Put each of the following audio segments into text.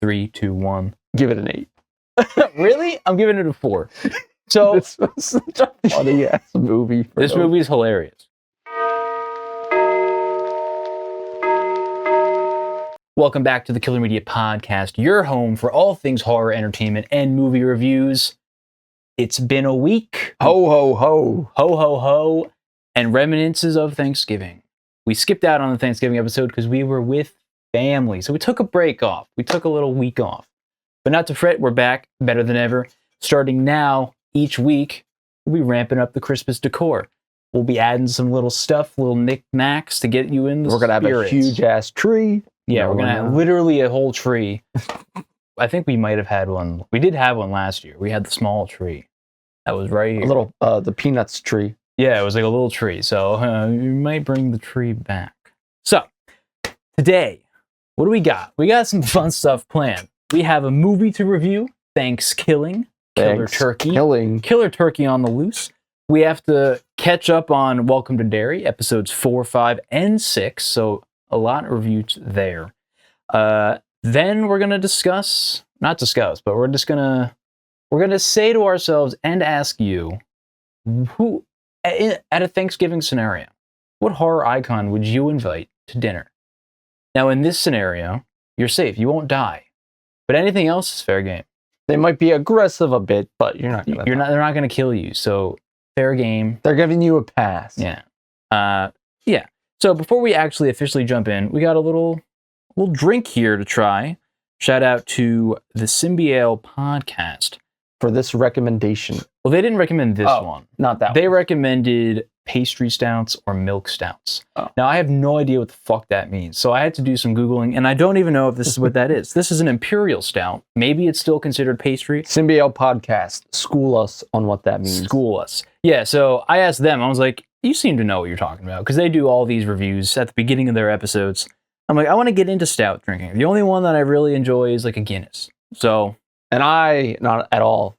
3, 2, 1. Give it an 8. Really? I'm giving it a 4. So This was such a funny ass movie. this movie is hilarious. Welcome back to the Killer Media Podcast, your home for all things horror, entertainment, and movie reviews. It's been a week. Ho, ho, ho. Ho, ho, ho. And reminiscences of Thanksgiving. We skipped out on the Thanksgiving episode because we were with family. So we took a break off. We took a little week off. But not to fret, we're back better than ever. Starting now, each week, we'll be ramping up the Christmas decor. We'll be adding some little stuff, little knickknacks to get you in the We're going to have a huge ass tree. Yeah, we're going to have literally a whole tree. I think we might have had one. We did have one last year. We had the small tree. That was right here. A little, the peanuts tree. Yeah, it was like a little tree. So you might bring the tree back. So today, what do we got? We got some fun stuff planned. We have a movie to review, Thankskilling, Killer Turkey. Killer Turkey on the Loose. We have to catch up on Welcome to Derry, episodes 4, 5, and 6. So a lot of reviews there. Then we're going to not discuss, but we're going to say to ourselves and ask you, who, at a Thanksgiving scenario, what horror icon would you invite to dinner? Now, in this scenario, you're safe. You won't die. But anything else is fair game. They might be aggressive a bit, but you're not going to. They're not going to kill you. So fair game. They're giving you a pass. Yeah. Yeah. So before we actually officially jump in, we got a little drink here to try. Shout out to the Symbi-ale Podcast for this recommendation. Well, they didn't recommend this one. Not that They one. recommended pastry stouts or milk stouts. Oh. Now, I have no idea what the fuck that means. So I had to do some Googling, and I don't even know if this is what that is. This is an imperial stout. Maybe it's still considered pastry. Symbi-ale Podcast. School us on what that means. School us. Yeah, so I asked them. I was like, you seem to know what you're talking about, because they do all these reviews at the beginning of their episodes. I'm like, I want to get into stout drinking. The only one that I really enjoy is like a Guinness. So, and I, not at all,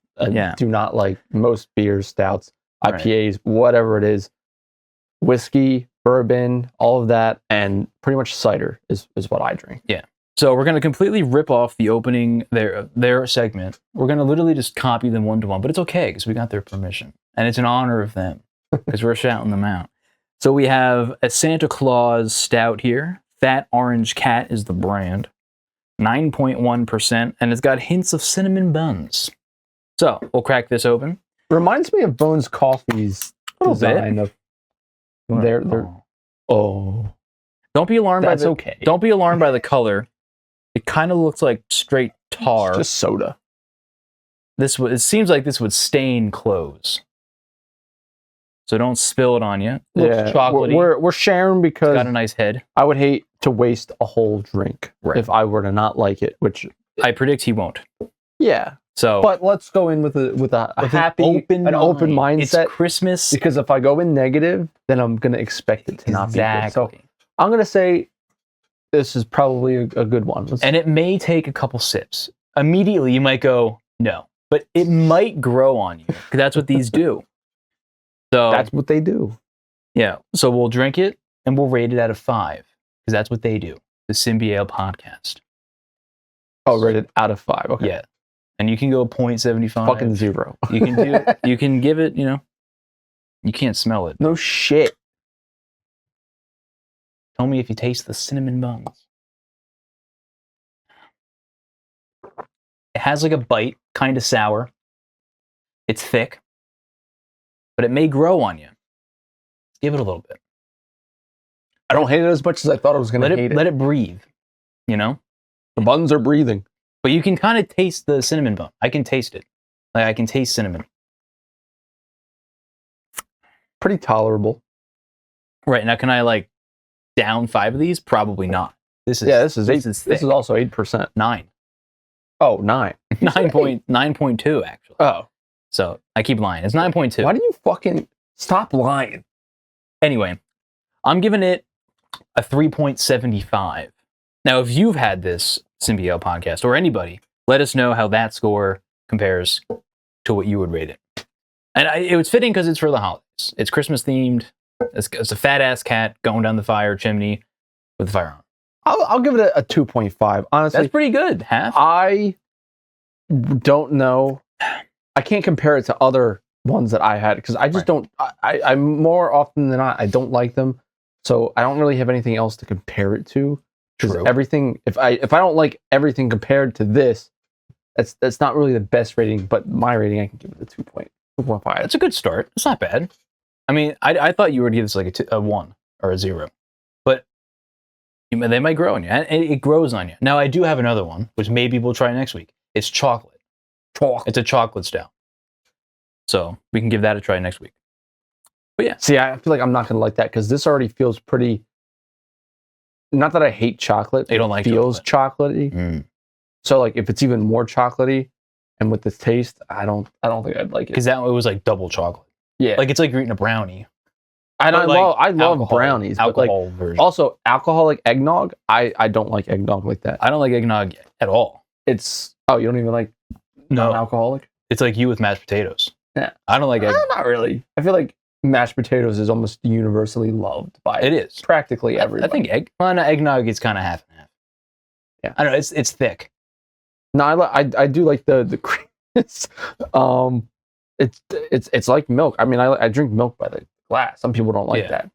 do not like most beers, stouts, IPAs, whatever it is. Whiskey, bourbon, all of that, and pretty much cider is what I drink. Yeah. So we're going to completely rip off the opening, their segment. We're going to literally just copy them one to one, but it's okay because we got their permission. And it's in honor of them because we're shouting them out. So we have a Santa Claus stout here. Fat Orange Cat is the brand. 9.1%, and it's got hints of cinnamon buns. So we'll crack this open. Reminds me of Bones Coffee's design of their Don't be alarmed by the okay. Don't be alarmed by the color. It kind of looks like straight tar. It's just soda. It seems like this would stain clothes. So don't spill it on you. Looks chocolatey. We're sharing because it's got a nice head. I would hate to waste a whole drink if I were to not like it, which I predict he won't. Yeah. So, but let's go in with a happy, open mindset. It's Christmas. Because if I go in negative, then I'm going to expect it to not be good. So I'm going to say this is probably a good one. And it may take a couple sips. Immediately, you might go, no. But it might grow on you. Because that's what these do. So that's what they do. Yeah. So we'll drink it and we'll rate it out of 5. Because that's what they do. The Symbi-ale Podcast. Oh, rated out of 5. Okay. Yeah. And you can go 0.75. Fucking 0. You can give it, you can't smell it. No shit. Tell me if you taste the cinnamon buns. It has like a bite, kind of sour. It's thick. But it may grow on you. Give it a little bit. I don't hate it as much as I thought I was going to hate it. Let it breathe, The buns are breathing. But you can kind of taste the cinnamon bun. I can taste it. Like, I can taste cinnamon. Pretty tolerable. Right, now can I, down 5 of these? Probably not. This is thick. This is also 8%. 9. Oh, 9. 9.2, actually. Oh. So, I keep lying. It's 9.2. Why do you fucking stop lying? Anyway, I'm giving it a 3.75. Now, if you've had this Symbi-ale Podcast, or anybody, let us know how that score compares to what you would rate it. And it was fitting because it's for the holidays. It's Christmas themed. It's a fat ass cat going down the fire chimney with a fire on. I'll give it a 2.5. Honestly, That's pretty good. Half. I don't know. I can't compare it to other ones that I had because I just don't. I more often than not I don't like them, so I don't really have anything else to compare it to. Because everything, if I don't like everything compared to this, that's not really the best rating. But my rating, I can give it a 2.5. That's a good start. It's not bad. I mean, I thought you would give this like a 1 or a 0, but they might grow on you, and it grows on you. Now, I do have another one, which maybe we'll try next week. It's chocolate. It's a chocolate stout. So we can give that a try next week. But yeah. See, I feel like I'm not going to like that because this already feels pretty... Not that I hate chocolate. You don't like feels chocolatey. Mm. So like if it's even more chocolatey and with the taste, I don't think I'd like it. Because that one was like double chocolate. Yeah. Like it's like you're eating a brownie. And I love brownies. Alcohol but like, version. Also, alcoholic eggnog, I don't like eggnog like that. I don't like eggnog at all. It's... Oh, you don't even like non-alcoholic? It's like you with mashed potatoes. Yeah. I don't like eggnog. Not really. I feel like mashed potatoes is almost universally loved by it is practically everybody. I think eggnog is kind of half and half. Yeah, I don't know. It's thick. No, I do like the cream. It's like milk. I mean, I drink milk by the glass. Some people don't like that.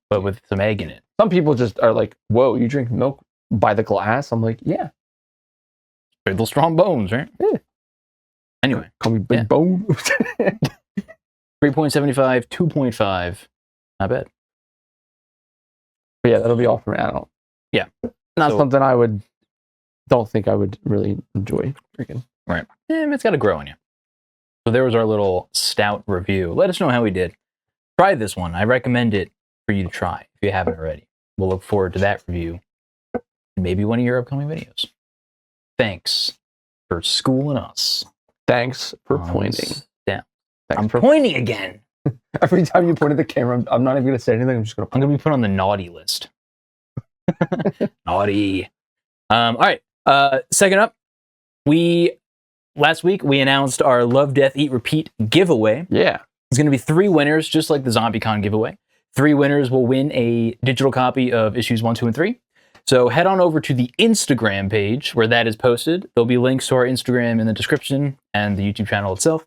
But with some egg in it. Some people just are like, "Whoa, you drink milk by the glass?" I'm like, "Yeah." Little strong bones, right? Yeah. Anyway, call me big bone. 3.75, 2.5. Not bad. But yeah, that'll be all for me. I don't. Yeah. Not something I don't think I would really enjoy drinking. Right. It's got to grow on you. So there was our little stout review. Let us know how we did. Try this one. I recommend it for you to try if you haven't already. We'll look forward to that review. Maybe one of your upcoming videos. Thanks for schooling us. Thanks for pointing. Yeah. I'm pointing again. Every time you point at the camera, I'm not even going to say anything. I'm going to be put on the naughty list. Naughty. All right. Second up, last week we announced our Love, Death, Eat, Repeat giveaway. Yeah. It's going to be 3 winners, just like the ZombieCon giveaway. 3 winners will win a digital copy of issues 1, 2, and 3. So head on over to the Instagram page where that is posted. There'll be links to our Instagram in the description and the YouTube channel itself.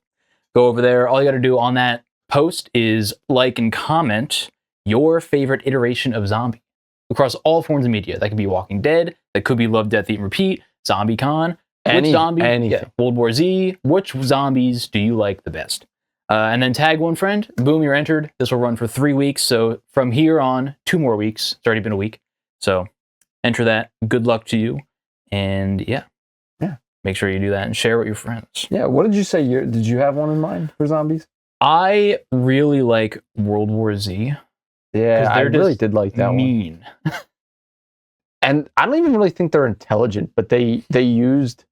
Go over there. All you got to do on that post is like and comment your favorite iteration of zombie across all forms of media. That could be Walking Dead. That could be Love, Death, Eat, and Repeat. ZombieCon. World War Z. Which zombies do you like the best? And then tag one friend. Boom, you're entered. This will run for 3 weeks. So from here on, 2 more weeks. It's already been a week. So enter that. Good luck to you. And yeah. Make sure you do that and share with your friends. Yeah. What did you say? Did you have one in mind for zombies? I really like World War Z. Yeah, I really did like that one. And I don't even really think they're intelligent, but they used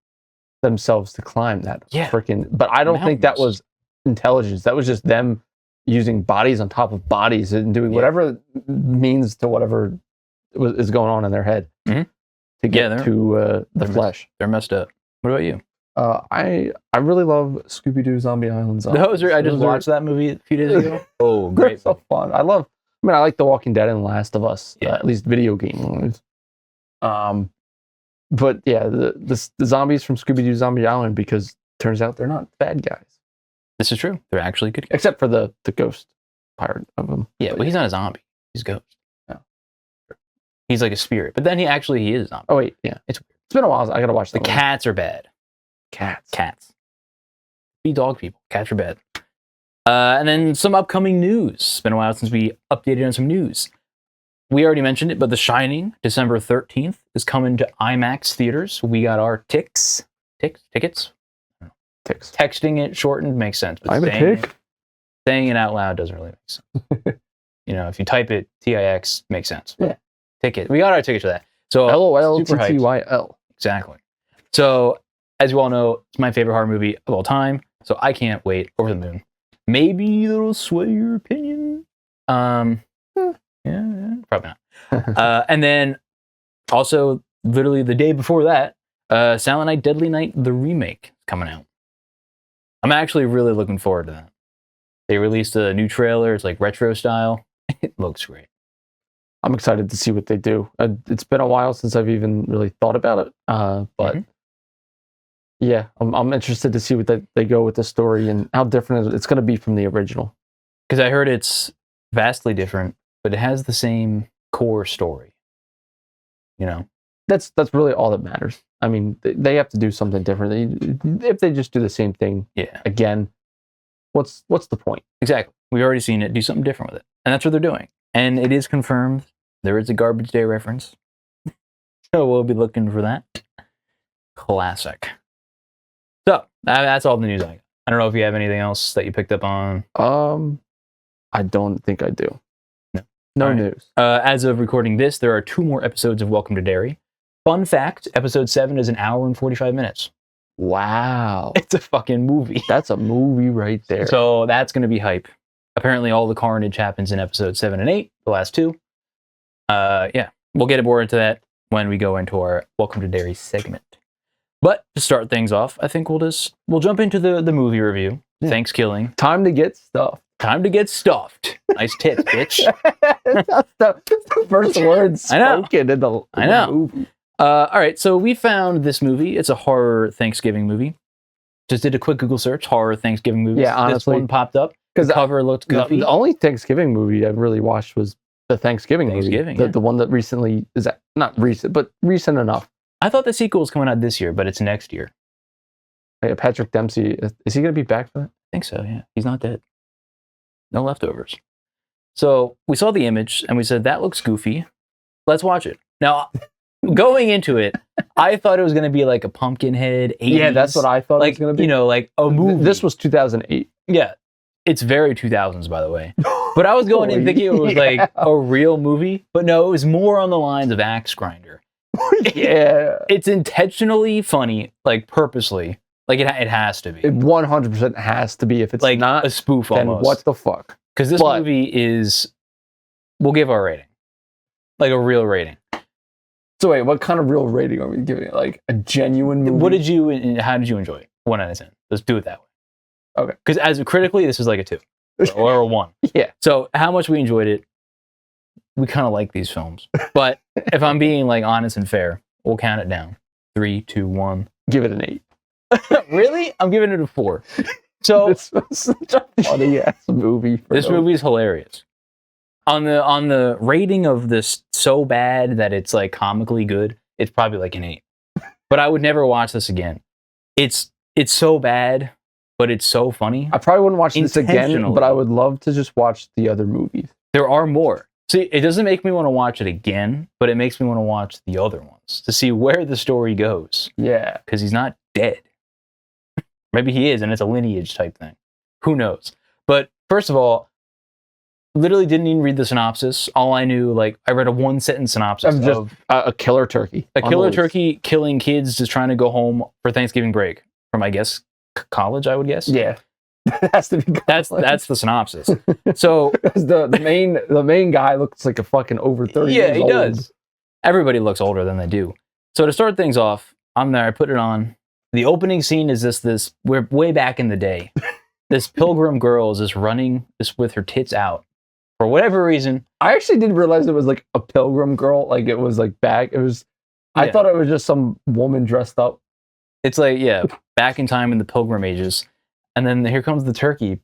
themselves to climb that freaking... But I don't think that was intelligence. That was just them using bodies on top of bodies and doing whatever means to whatever is going on in their head to get to the flesh. They're messed up. What about you? I really love Scooby-Doo Zombie Island. I just watched that movie a few days ago. Oh, great. So fun. I like The Walking Dead and The Last of Us, at least video game wise. But yeah, the zombies from Scooby-Doo Zombie Island, because turns out they're not bad guys. This is true. They're actually good guys. Except for the ghost pirate of them. Yeah, but he's not a zombie. He's a ghost. No. He's like a spirit. But then he is a zombie. Oh, wait. Yeah. It's been a while. So I got to watch that. The cats are bad. Cats. Be dog people. Cats are bad. And then some upcoming news. It's been a while since we updated on some news. We already mentioned it, but The Shining, December 13th, is coming to IMAX theaters. We got our tickets. Texting it shortened makes sense, but saying it out loud doesn't really make sense. If you type it, TIX, makes sense. Yeah. Ticket. We got our tickets for that. So LOLTTYL. Exactly. So, as you all know, it's my favorite horror movie of all time. So I can't wait. Over the moon. Maybe it'll sway your opinion. Yeah, probably not. And then also, literally the day before that, Silent Night, Deadly Night, the remake is coming out. I'm actually really looking forward to that. They released a new trailer. It's like retro style. It looks great. I'm excited to see what they do. It's been a while since I've even really thought about it, but yeah, I'm interested to see what they go with the story and how different it's going to be from the original. Because I heard it's vastly different, but it has the same core story. You know, that's really all that matters. I mean, they have to do something different. If they just do the same thing, again, what's the point? Exactly. We've already seen it. Do something different with it, and that's what they're doing. And it is confirmed there is a Garbage Day reference, so we'll be looking for that. Classic. So that's all the news I got. I don't know if you have anything else that you picked up on. I don't think I do. No right. news. As of recording this, there are 2 more episodes of Welcome to Derry. Fun fact, episode 7 is an hour and 45 minutes. Wow. It's a fucking movie. That's a movie right there. So that's going to be hype. Apparently all the carnage happens in episode 7 and 8, the last 2. Yeah, we'll get more into that when we go into our Welcome to Derry segment. But to start things off, I think we'll jump into the movie review. Yeah. Thankskilling. Time to get stuffed. Time to get stuffed. Nice tits, bitch. That's the first words spoken in the movie. All right, so we found this movie. It's a horror Thanksgiving movie. Just did a quick Google search, horror Thanksgiving movies. Yeah, honestly. This one popped up. The cover looked goofy. The only Thanksgiving movie I really watched was the Thanksgiving movie. The one that recently, not recent, but recent enough. I thought the sequel was coming out this year, but it's next year. Hey, Patrick Dempsey, is he going to be back for that? I think so, yeah. He's not dead. No leftovers. So we saw the image and we said, that looks goofy. Let's watch it. Now, going into it, I thought it was going to be like a Pumpkinhead 80s. Yeah, that's what I thought it was going to be. You know, like a movie. This was 2008. Yeah. It's very 2000s, by the way. But I was going in thinking it was like a real movie. But no, it was more on the lines of Axe Grinder. Yeah. It's intentionally funny, like purposely. Like it has to be. It 100% has to be. If it's like not a spoof then almost. What the fuck? Because this movie is, we'll give our rating. Like a real rating. So wait, what kind of real rating are we giving it? Like a genuine movie? How did you enjoy it? 1 out of 10. Let's do it that way. Okay. Because as critically, this is like a 2. Or a 1. Yeah. So how much we enjoyed it, we kind of like these films. But if I'm being like honest and fair, we'll count it down. 3, 2, 1. Give it an 8. Really? I'm giving it a 4. So this was such a funny ass movie. This movie is hilarious. On the rating of this so bad that it's like comically good, it's probably like an 8. But I would never watch this again. It's so bad, but it's so funny. I probably wouldn't watch this again, but I would love to just watch the other movies. There are more. See, it doesn't make me want to watch it again, but it makes me want to watch the other ones to see where the story goes. Yeah. Because he's not dead. Maybe he is, and it's a lineage type thing. Who knows? But first of all, literally didn't even read the synopsis. All I knew, like, I read a 1-sentence synopsis of a killer turkey. A killer turkey killing kids just trying to go home for Thanksgiving break from, I guess, college, I would guess. Yeah. It has to be that's the synopsis. So the main guy looks like a fucking over 30 years old. Yeah, he does. Everybody looks older than they do. So to start things off, I'm there, I put it on. The opening scene is this we're way back in the day. This pilgrim girl is just running just with her tits out. For whatever reason. I actually didn't realize it was like a pilgrim girl. Like it was like back. It was, I thought it was just some woman dressed up. It's like, yeah, back in time in the pilgrim ages. And then here comes the turkey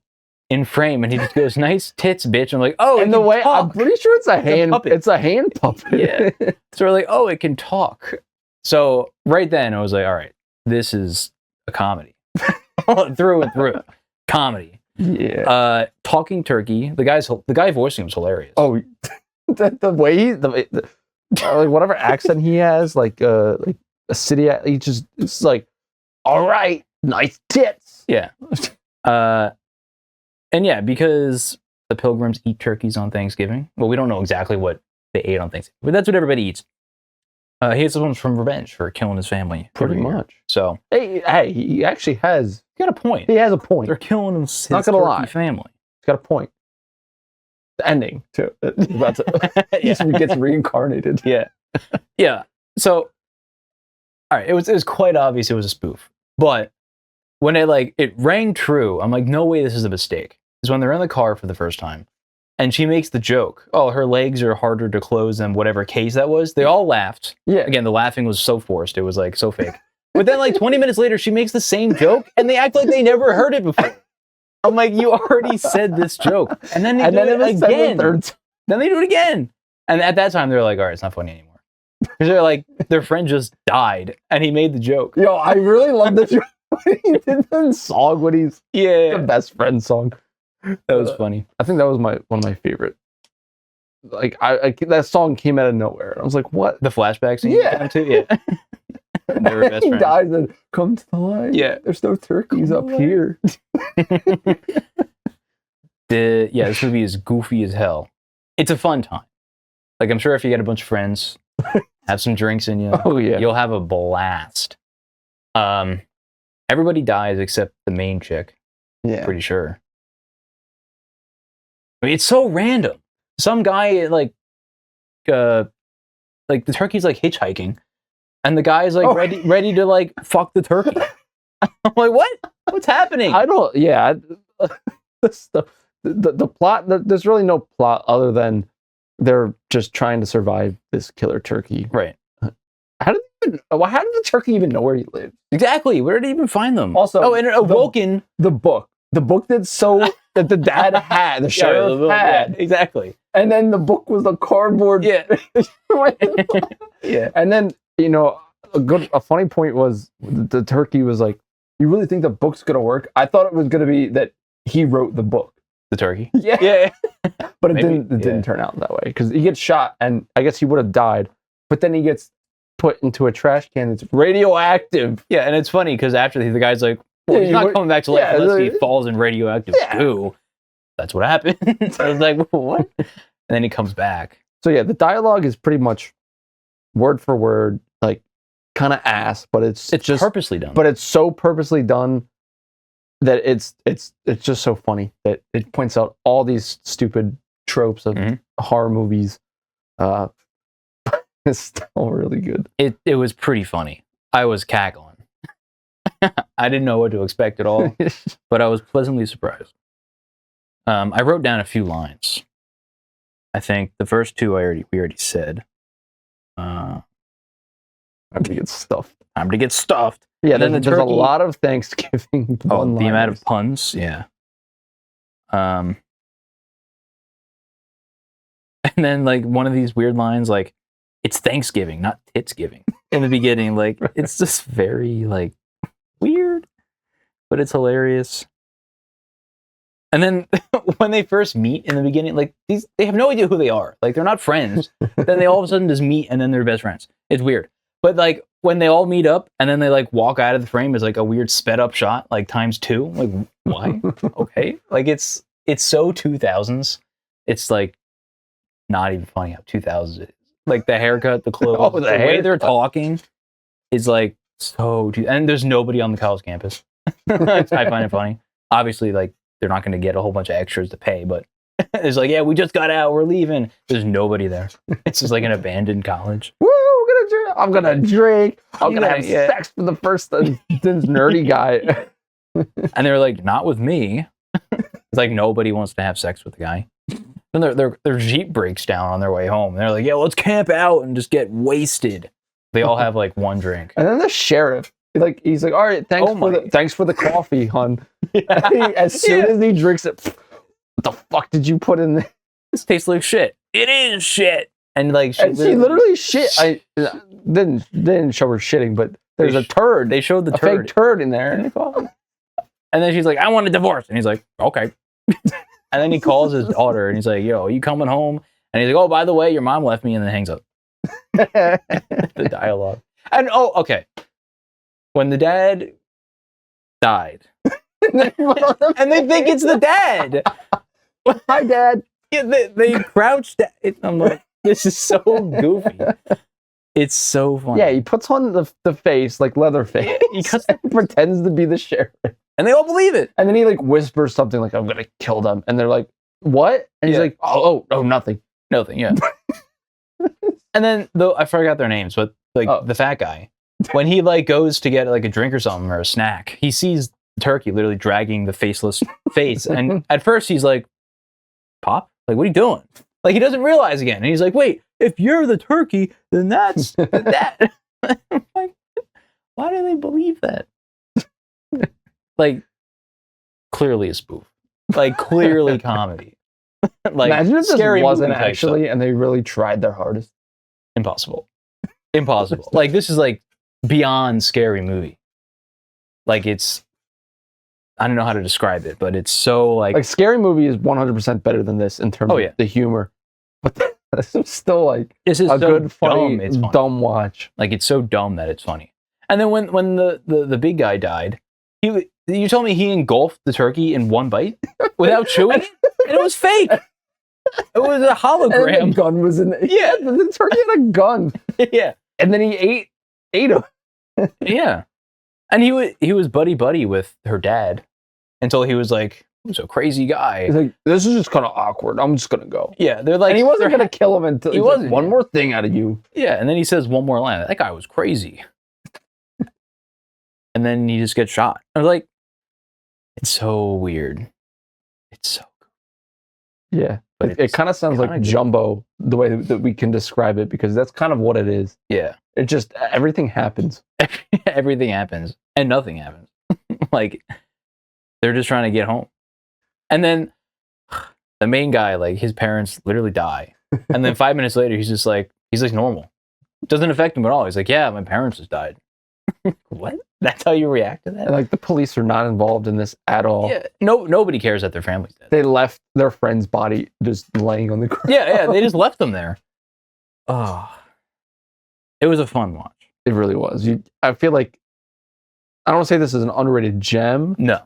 in frame and he just goes, nice tits, bitch. I'm like, oh, and the way talk. I'm pretty sure it's a hand puppet. It's a hand puppet. Yeah. So we're like, oh, it can talk. So right then I was like, all right, this is a comedy. Through and through. Comedy. Yeah. Talking turkey. The guy voicing him is hilarious. Oh, the way like whatever accent he has, like a city, he just it's like, all right, nice tits. Yeah. And yeah, because the pilgrims eat turkeys on Thanksgiving. Well, we don't know exactly what they ate on Thanksgiving, but that's what everybody eats. He gets someone from revenge for killing his family. Pretty much. So hey, he actually has. He got a point. He has a point. They're killing his not gonna lie. family. He's got a point. The ending too. He gets reincarnated. Yeah, yeah. So, all right, it was quite obvious it was a spoof, but when it rang true, I'm like, no way, this is a mistake. Is when they're in the car for the first time, and she makes the joke. Oh, her legs are harder to close than whatever case that was. They all laughed. Yeah. Again, the laughing was so forced. It was like so fake. But then like 20 minutes later, she makes the same joke and they act like they never heard it before. I'm like, you already said this joke. And then they do it again. Then they do it again. And at that time, they're like, all right, it's not funny anymore. Because they're like, their friend just died and he made the joke. Yo, I really love the joke. He did the song when he's the best friend song. That was funny. I think that was one of my favorite. Like that song came out of nowhere. I was like, what? The flashback scene? Yeah. Too? Yeah. They were best he friends. dies and come to the line. Yeah. There's no turkeys up here. This movie is goofy as hell. It's a fun time. Like, I'm sure if you get a bunch of friends, have some drinks in you, you'll have a blast. Everybody dies except the main chick. Yeah. Pretty sure. I mean, it's so random. Some guy, like the turkey's like hitchhiking, and the guy's like ready to like fuck the turkey. I'm like, what? What's happening? I don't. Yeah, the plot. There's really no plot other than they're just trying to survive this killer turkey. Right. How did the turkey even know where he lived? Exactly. Where did he even find them? Also, and Awoken. The book that the dad had, the sheriff had. Exactly. And then the book was the cardboard. Yeah. Yeah. And then, a funny point was the turkey was like, you really think the book's going to work? I thought it was going to be that he wrote the book. The turkey? Yeah. But it didn't turn out that way because he gets shot and I guess he would have died. But then he gets put into a trash can that's radioactive. Yeah, and it's funny because after the guy's like, well, he's not coming back to life unless he falls in radioactive goo. That's what happened. So I was like, what? And then he comes back. So yeah, the dialogue is pretty much word for word, like kind of ass, but it's just purposely done. But it's so purposely done that it's just so funny that it points out all these stupid tropes of horror movies. It's still really good. It was pretty funny. I was cackling. I didn't know what to expect at all, but I was pleasantly surprised. I wrote down a few lines. I think the first two we already said. Time to get stuffed. Time to get stuffed. Yeah, there's a lot of Thanksgiving. The amount of puns, yeah. And then like one of these weird lines, like it's Thanksgiving, not Titsgiving. In the beginning, like it's just very like weird, but it's hilarious. And then when they first meet in the beginning, like they have no idea who they are. Like they're not friends. Then they all of a sudden just meet and then they're best friends. It's weird. But like when they all meet up and then they like walk out of the frame is like a weird sped up shot, like ×2. Like why? Okay. Like it's so 2000s. It's like not even funny how 2000s it is. Like the haircut, the clothes, the way they're talking is like so. And there's nobody on the college campus. I find it funny. Obviously, like they're not going to get a whole bunch of extras to pay, but it's like, yeah, we just got out, we're leaving. There's nobody there. It's just like an abandoned college. Woo! I'm gonna drink. I'm gonna have sex for the first this nerdy guy. And they're like, not with me. It's like nobody wants to have sex with the guy. Then their Jeep breaks down on their way home. They're like, yeah, let's camp out and just get wasted. They all have like one drink. And then the sheriff, like, he's like, all right, thanks for the coffee, hon. As soon as he drinks it, what the fuck did you put in there? This tastes like shit. It is shit. And like she literally shit. I didn't show her shitting, but there's a turd. They showed the a fake turd in there. And then she's like, I want a divorce. And he's like, okay. And then he calls his daughter and he's like, yo, are you coming home? And he's like, oh, by the way, your mom left me, and then hangs up. The dialogue. And okay. When the dad died. And they think it's the dad. Hi, Dad. Yeah, they crouched. I'm like, this is so goofy. It's so funny. Yeah, he puts on the face, like leather face. He pretends to be the sheriff. And they all believe it. And then he like whispers something like, I'm going to kill them. And they're like, what? And he's like, oh, nothing. Nothing, yeah. And then, though, I forgot their names, but like the fat guy, when he like goes to get like a drink or something or a snack, he sees the turkey literally dragging the faceless face. And at first he's like, Pop? Like, what are you doing? Like, he doesn't realize again. And he's like, wait, if you're the turkey, then that's that. I'm like, why do they believe that? Like, clearly a spoof. Like, clearly comedy. Like, imagine if this wasn't movie type actually, stuff. and they really tried their hardest. Impossible. Like, this is like beyond scary movie. Like, it's, I don't know how to describe it, but it's so like Scary Movie is 100% better than this in terms of the humor. But this is still like this is a so good, funny, dumb, it's funny. dumb watch. Like, it's so dumb that it's funny. And then when the big guy died, you told me he engulfed the turkey in one bite without chewing it, and it was fake. It was a hologram. And the gun was in it. Yeah, the turkey had a gun. Yeah, and then he ate him. Yeah, and he was buddy with her dad until he was like, "Who's a crazy guy?" He's like, this is just kind of awkward. I'm just gonna go. Yeah, they're like, and he wasn't gonna kill him until he wasn't. Like, one more thing out of you. Yeah, and then he says one more line. That guy was crazy. And then he just gets shot. I was like, it's so weird. It's so good. Yeah. But it kind of sounds like Jumbo, the way that we can describe it, because that's kind of what it is. Yeah. It just, everything happens. Everything happens. And nothing happens. Like, they're just trying to get home. And then the main guy, like, his parents literally die. And then 5 minutes later, he's like normal. It doesn't affect him at all. He's like, yeah, my parents just died. What? That's how you react to that? And, like, the police are not involved in this at all. Yeah, nobody cares that their family's dead. They left their friend's body just laying on the ground. Yeah, they just left them there. Oh, it was a fun watch. It really was. I feel like, I don't want to say this is an underrated gem. No.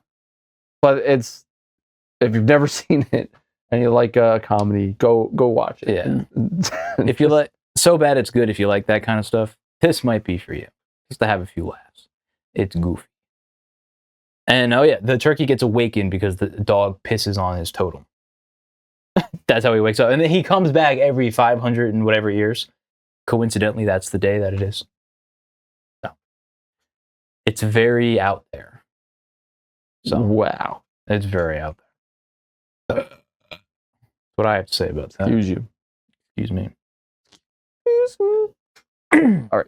But it's, if you've never seen it and you like a comedy, go watch it. Yeah. If you like, so bad it's good if you like that kind of stuff, this might be for you. Just to have a few laughs. It's goofy. And oh yeah, the turkey gets awakened because the dog pisses on his totem. That's how he wakes up. And then he comes back every 500 and whatever years. Coincidentally, that's the day that it is. So, it's very out there. So wow. It's very out there. That's what I have to say about that. Excuse you. Excuse me. All right.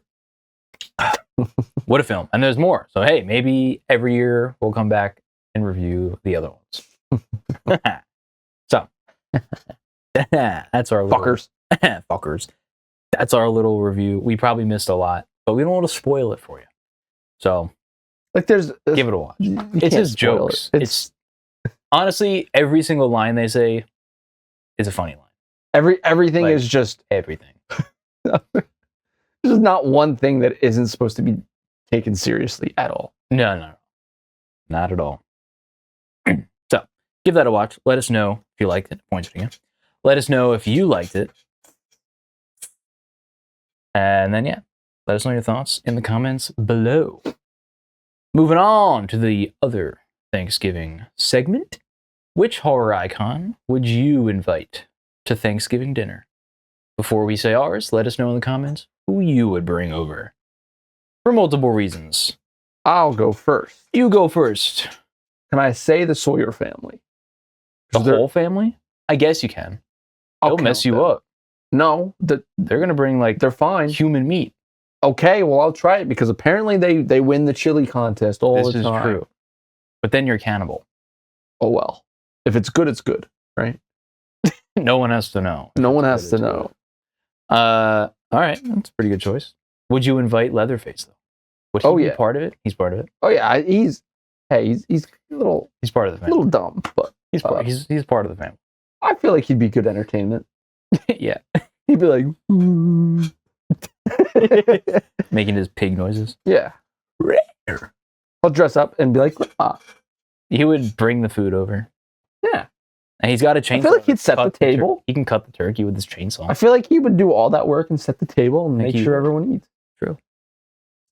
What a film. And there's more. So, hey, maybe every year we'll come back and review the other ones. So, that's our little... Fuckers. Fuckers. That's our little review. We probably missed a lot, but we don't want to spoil it for you. So, like, give it a watch. It's just jokes. It's honestly, every single line they say is a funny line. Everything is just... Everything. There's not one thing that isn't supposed to be taken seriously at all. No. Not at all. So, give that a watch. Let us know if you liked it. Point it again. Let us know if you liked it. And then, yeah, let us know your thoughts in the comments below. Moving on to the other Thanksgiving segment. Which horror icon would you invite to Thanksgiving dinner? Before we say ours, let us know in the comments who you would bring over. For multiple reasons. I'll go first. You go first. Can I say the Sawyer family? The whole family? I guess you can. They'll mess you up. No. They're going to bring, like, they're fine. Human meat. Okay, well, I'll try it because apparently they win the chili contest all the time. This is true. But then you're cannibal. Oh, well. If it's good, it's good, right? No one has to know. No one has to know. All right, that's a pretty good choice. Would you invite Leatherface though? Would he be part of it? He's part of it. Oh yeah, he's a little. He's part of the family. A little dumb, but he's part of the family. I feel like he'd be good entertainment. Yeah, he'd be like making his pig noises. Yeah, I'll dress up and be like, ah. He would bring the food over. Yeah. And he's got a chainsaw. I feel like he'd set the table. He can cut the turkey with his chainsaw. I feel like he would do all that work and set the table and make sure everyone eats. True.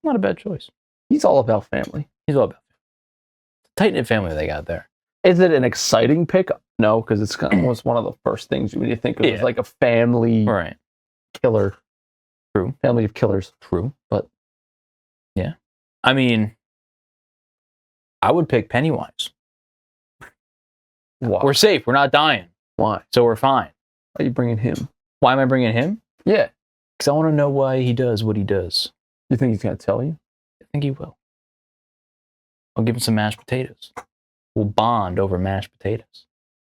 Not a bad choice. He's all about family. He's all about family. Tight-knit family they got there. Is it an exciting pick? No, because it's kind of almost one of the first things when you think of it as like a family killer. True. Family of killers. True. But, yeah. I mean, I would pick Pennywise. Wow. We're safe. We're not dying. Why? So we're fine. Why are you bringing him? Why am I bringing him? Yeah. Because I want to know why he does what he does. You think he's going to tell you? I think he will. I'll give him some mashed potatoes. We'll bond over mashed potatoes.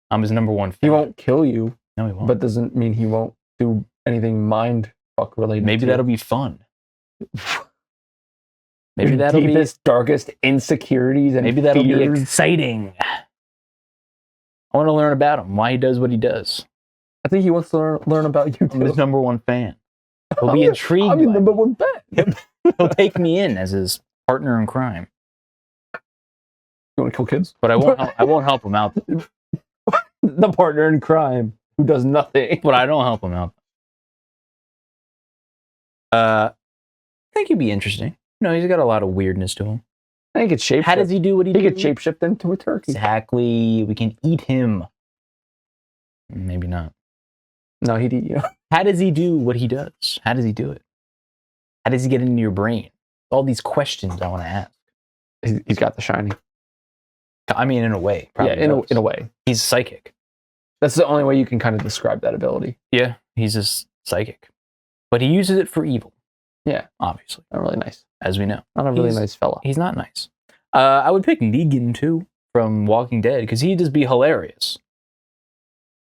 I'm his number one fan. He won't kill you. No, he won't. But doesn't mean he won't do anything mind fuck related. Maybe that'll be fun. Maybe Your that'll deepest, darkest insecurities and maybe that'll be fears. exciting. I want to learn about him, why he does what he does. I think he wants to learn about you too. I'm his number one fan. He'll be intrigued. I'm your by number me. one fan. He'll take me in as his partner in crime. You want to kill kids? But I won't help him out. The partner in crime who does nothing. But I don't help him out. I think he'd be interesting. No, he's got a lot of weirdness to him. I think it's shapeshift. How does he do what he He does? could shapeshift into a turkey. Exactly. We can eat him. Maybe not. No, he'd eat you. How does he do what he does? How does he do it? How does he get into your brain? All these questions I want to ask. He's got the shiny. I mean, in a way. Yeah, in a way. He's psychic. That's the only way you can kind of describe that ability. Yeah, he's just psychic. But he uses it for evil. Yeah. Obviously. Not really nice. As we know. Not a really nice fella. He's not nice. I would pick Negan, too, from Walking Dead, because he'd just be hilarious.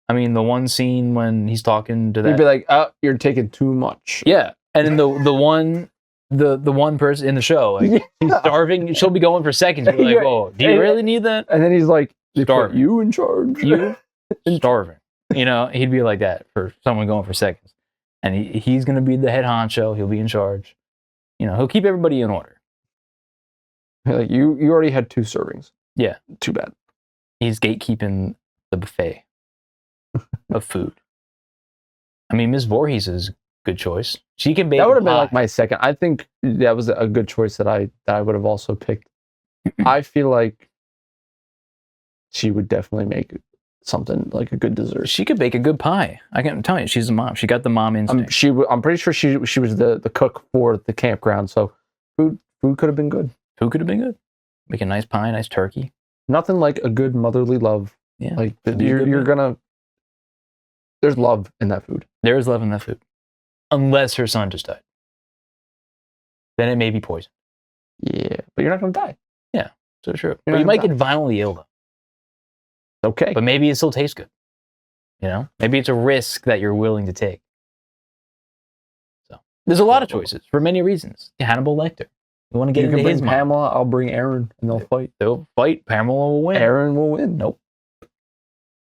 I mean, the one scene when he's talking to that... He'd be like, oh, you're taking too much. Yeah. And then the one person in the show, like, he's starving. She'll be going for seconds. You're like, oh, do you really need that? And then he's like, they put Starving. you in charge. You starving. You know, he'd be like that for someone going for seconds. And he's going to be the head honcho. He'll be in charge. You know, he'll keep everybody in order. Like, you already had 2 servings. Yeah. Too bad. He's gatekeeping the buffet of food. I mean, Ms. Voorhees is a good choice. She can bake. That would have been like my second. I think that was a good choice that I would have also picked. I feel like she would definitely make something like a good dessert. She could bake a good pie. I can tell you, she's a mom. She got the mom instinct. I'm pretty sure she was the cook for the campground. So food could have been good. Food could have been good. Make a nice pie, nice turkey. Nothing like a good motherly love. Yeah, like you're gonna. There's love in that food. There is love in that food, unless her son just died. Then it may be poison. Yeah, but you're not gonna die. Yeah, so true. But you might get violently ill though. Okay. But maybe it still tastes good. You know? Maybe it's a risk that you're willing to take. So there's a lot of choices for many reasons. Hannibal Lecter. You want to get into his mind. Pamela, I'll bring Aaron, and they'll fight. They'll fight. Pamela will win. Aaron will win. Nope.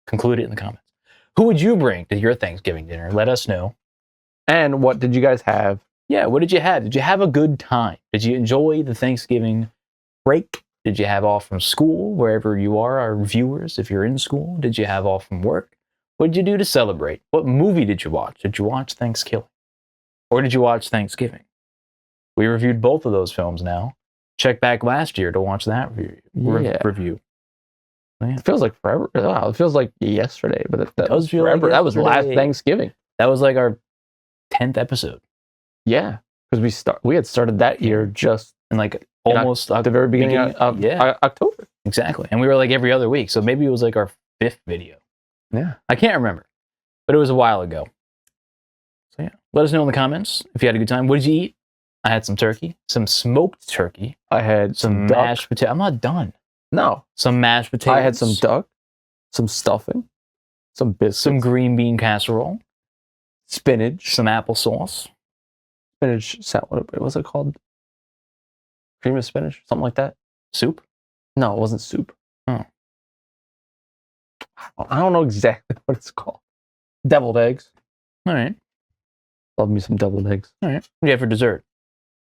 Conclude it in the comments. Who would you bring to your Thanksgiving dinner? Let us know. And what did you guys have? Yeah, what did you have? Did you have a good time? Did you enjoy the Thanksgiving break? Did you have off from school, wherever you are, our viewers, if you're in school? Did you have off from work? What did you do to celebrate? What movie did you watch? Did you watch Thankskilling? Or did you watch Thanksgiving? We reviewed both of those films now. Check back last year to watch that review. Yeah. It feels like forever. Wow, it feels like yesterday, but that was forever. Like that was last Thanksgiving. That was like our 10th episode. Yeah, because we had started that year just in like almost at the very beginning of October. Exactly. And we were like every other week. So maybe it was like our 5th video. Yeah. I can't remember, but it was a while ago. So yeah, let us know in the comments if you had a good time. What did you eat? I had some turkey, some smoked turkey. I had some mashed potatoes. I'm not done. No. Some mashed potatoes. I had some duck, some stuffing, some biscuits. Some green bean casserole. Spinach. Some applesauce. Spinach, what was it called? Cream of spinach? Something like that? Soup? No, it wasn't soup. Oh. I don't know exactly what it's called. Deviled eggs. All right. Love me some deviled eggs. All right. What do you have for dessert?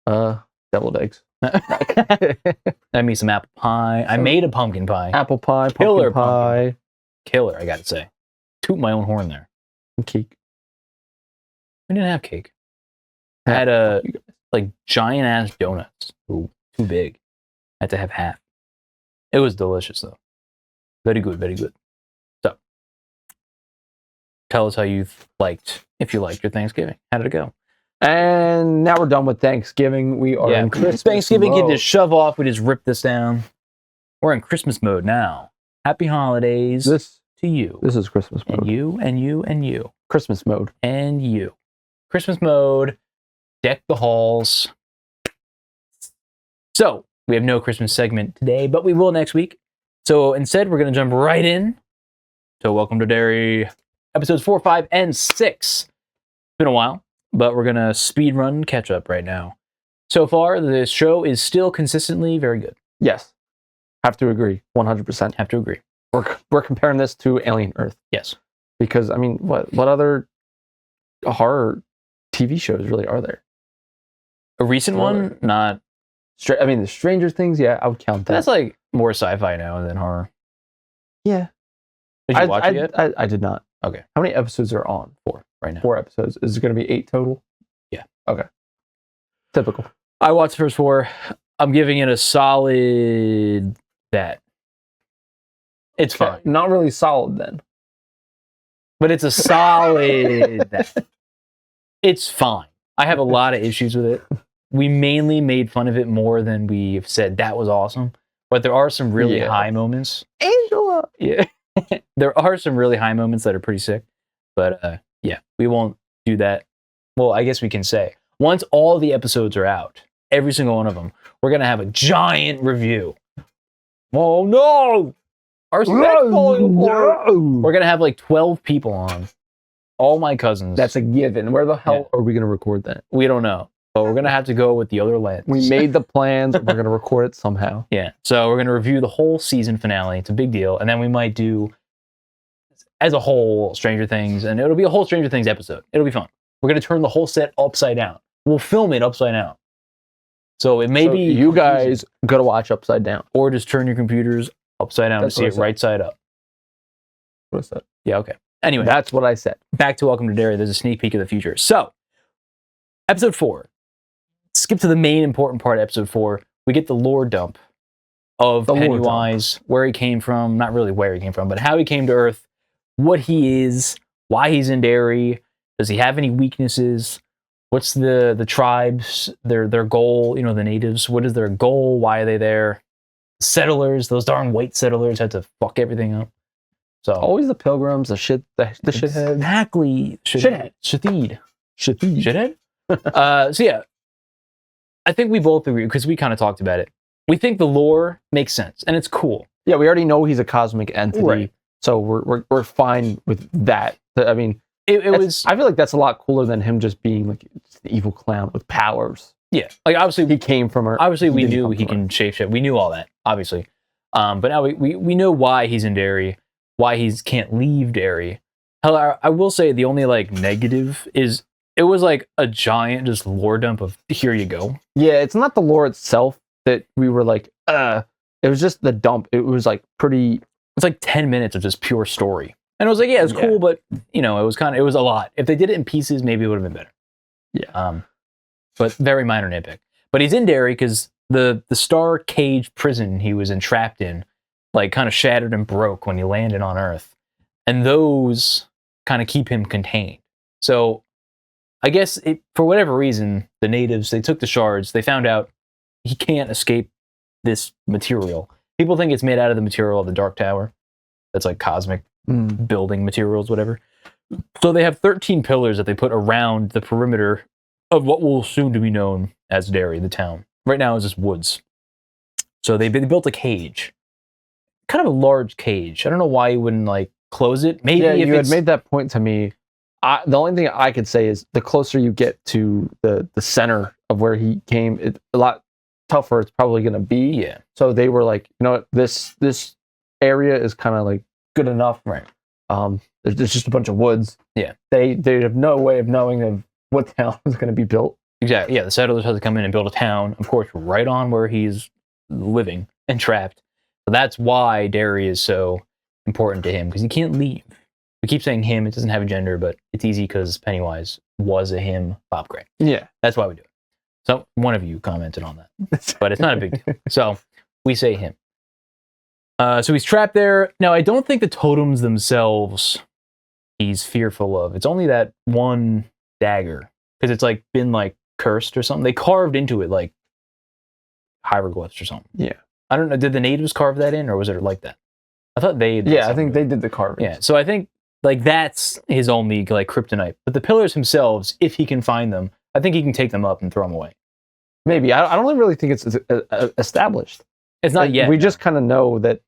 Deviled eggs. I made some apple pie. I made a pumpkin pie. Apple pie, Killer pumpkin pie. Killer, I gotta say. Toot my own horn there. And cake. We didn't have cake. I had like giant ass donuts. Ooh, too big. I had to have half. It was delicious though. Very good, very good. So, tell us how if you liked your Thanksgiving. How did it go? And now we're done with Thanksgiving. We are in Christmas Thanksgiving mode. can just shove off. We just rip this down. We're in Christmas mode now. Happy holidays. This to you. This is Christmas mode. And you, and you, and you. Christmas mode. And you. Christmas mode. Deck the halls. So, we have no Christmas segment today, but we will next week. So, instead, we're going to jump right in. So, welcome to Derry. Episodes 4, 5, and 6. It's been a while, but we're going to speed run catch up right now. So far, the show is still consistently very good. Yes. Have to agree. 100%. Have to agree. We're comparing this to Alien Earth. Yes. Because, I mean, what other horror TV shows really are there? A recent one? Not. I mean, the Stranger Things, yeah, I would count that. That's like more sci-fi now than horror. Yeah. Did you watch it yet? I did not. Okay. How many episodes are on? 4 right now. 4 episodes. Is it going to be 8 total? Yeah. Okay. Typical. I watched the first 4. I'm giving it a solid bet. It's fine. Not really solid then. But it's a solid bet. It's fine. I have a lot of issues with it. We mainly made fun of it more than we've said that was awesome. But there are some really high moments. Angela! Yeah. There are some really high moments that are pretty sick. But yeah, we won't do that. Well, I guess we can say, once all the episodes are out, every single one of them, we're going to have a giant review. Oh no! Our set's falling apart. We're going to have like 12 people on. All my cousins. That's a given. Where the hell are we going to record that? We don't know. But we're going to have to go with the other lens. We made the plans. We're going to record it somehow. Yeah. So we're going to review the whole season finale. It's a big deal. And then we might do, as a whole, Stranger Things. And it'll be a whole Stranger Things episode. It'll be fun. We're going to turn the whole set upside down. We'll film it upside down. So it may be... You guys got to watch upside down. Or just turn your computers upside down to see it right side up. What is that? Yeah, okay. Anyway. That's what I said. Back to Welcome to Derry. There's a sneak peek of the future. So, episode 4. Skip to the main important part of episode 4. We get the lore dump of Pennywise, where he came from, not really where he came from, but how he came to Earth, what he is, why he's in Derry, does he have any weaknesses, what's the tribes, their goal, the natives, what is their goal, why are they there, settlers, those darn white settlers had to fuck everything up. So always the pilgrims, the shithead. Exactly. Shithead. Shithead. So yeah, I think we both agree, because we kind of talked about it. We think the lore makes sense, and it's cool. Yeah, we already know he's a cosmic entity, right. So we're fine with that. I mean, it was. I feel like that's a lot cooler than him just being like an evil clown with powers. Yeah, like obviously he came from Earth. Obviously, we knew he can shapeshift. We knew all that, obviously. But now we know why he's in Derry, why he can't leave Derry. Hell, I will say the only like negative is it was like a giant just lore dump of here you go. Yeah, it's not the lore itself that we were like, it was just the dump. It was like pretty. It's like 10 minutes of just pure story. And I was like, yeah, it's cool, but it was a lot. If they did it in pieces, maybe it would have been better. Yeah. But very minor nitpick. But he's in Derry because the star cage prison he was entrapped in, like kind of shattered and broke when he landed on Earth. And those kind of keep him contained. So I guess for whatever reason, the natives, they took the shards, they found out he can't escape this material. People think it's made out of the material of the Dark Tower. That's like cosmic building materials, whatever. So they have 13 pillars that they put around the perimeter of what will soon to be known as Derry, the town. Right now it's just woods. So they built a cage. Kind of a large cage. I don't know why you wouldn't like close it. Maybe if you had made that point to me. The only thing I could say is the closer you get to the center of where he came, it's a lot tougher it's probably going to be. Yeah. So they were like, this area is kind of like good enough. Right. There's just a bunch of woods. Yeah. They have no way of knowing of what town is going to be built. Exactly. Yeah. The settlers have to come in and build a town, of course, right on where he's living and trapped. So that's why Derry is so important to him, because he can't leave. We keep saying him. It doesn't have a gender, but it's easy because Pennywise was a him, Bob Gray. Yeah. That's why we do it. So one of you commented on that, but it's not a big deal. So we say him. So he's trapped there. Now, I don't think the totems themselves he's fearful of. It's only that one dagger, because it's like been like cursed or something. They carved into it like hieroglyphs or something. Yeah. I don't know. Did the natives carve that in, or was it like that? I thought they did Yeah, I think they did the carvings. Yeah, so I think like that's his only like kryptonite. But the pillars themselves, if he can find them, I think he can take them up and throw them away. Maybe. I don't really think it's established. It's not yet. We just kind of know that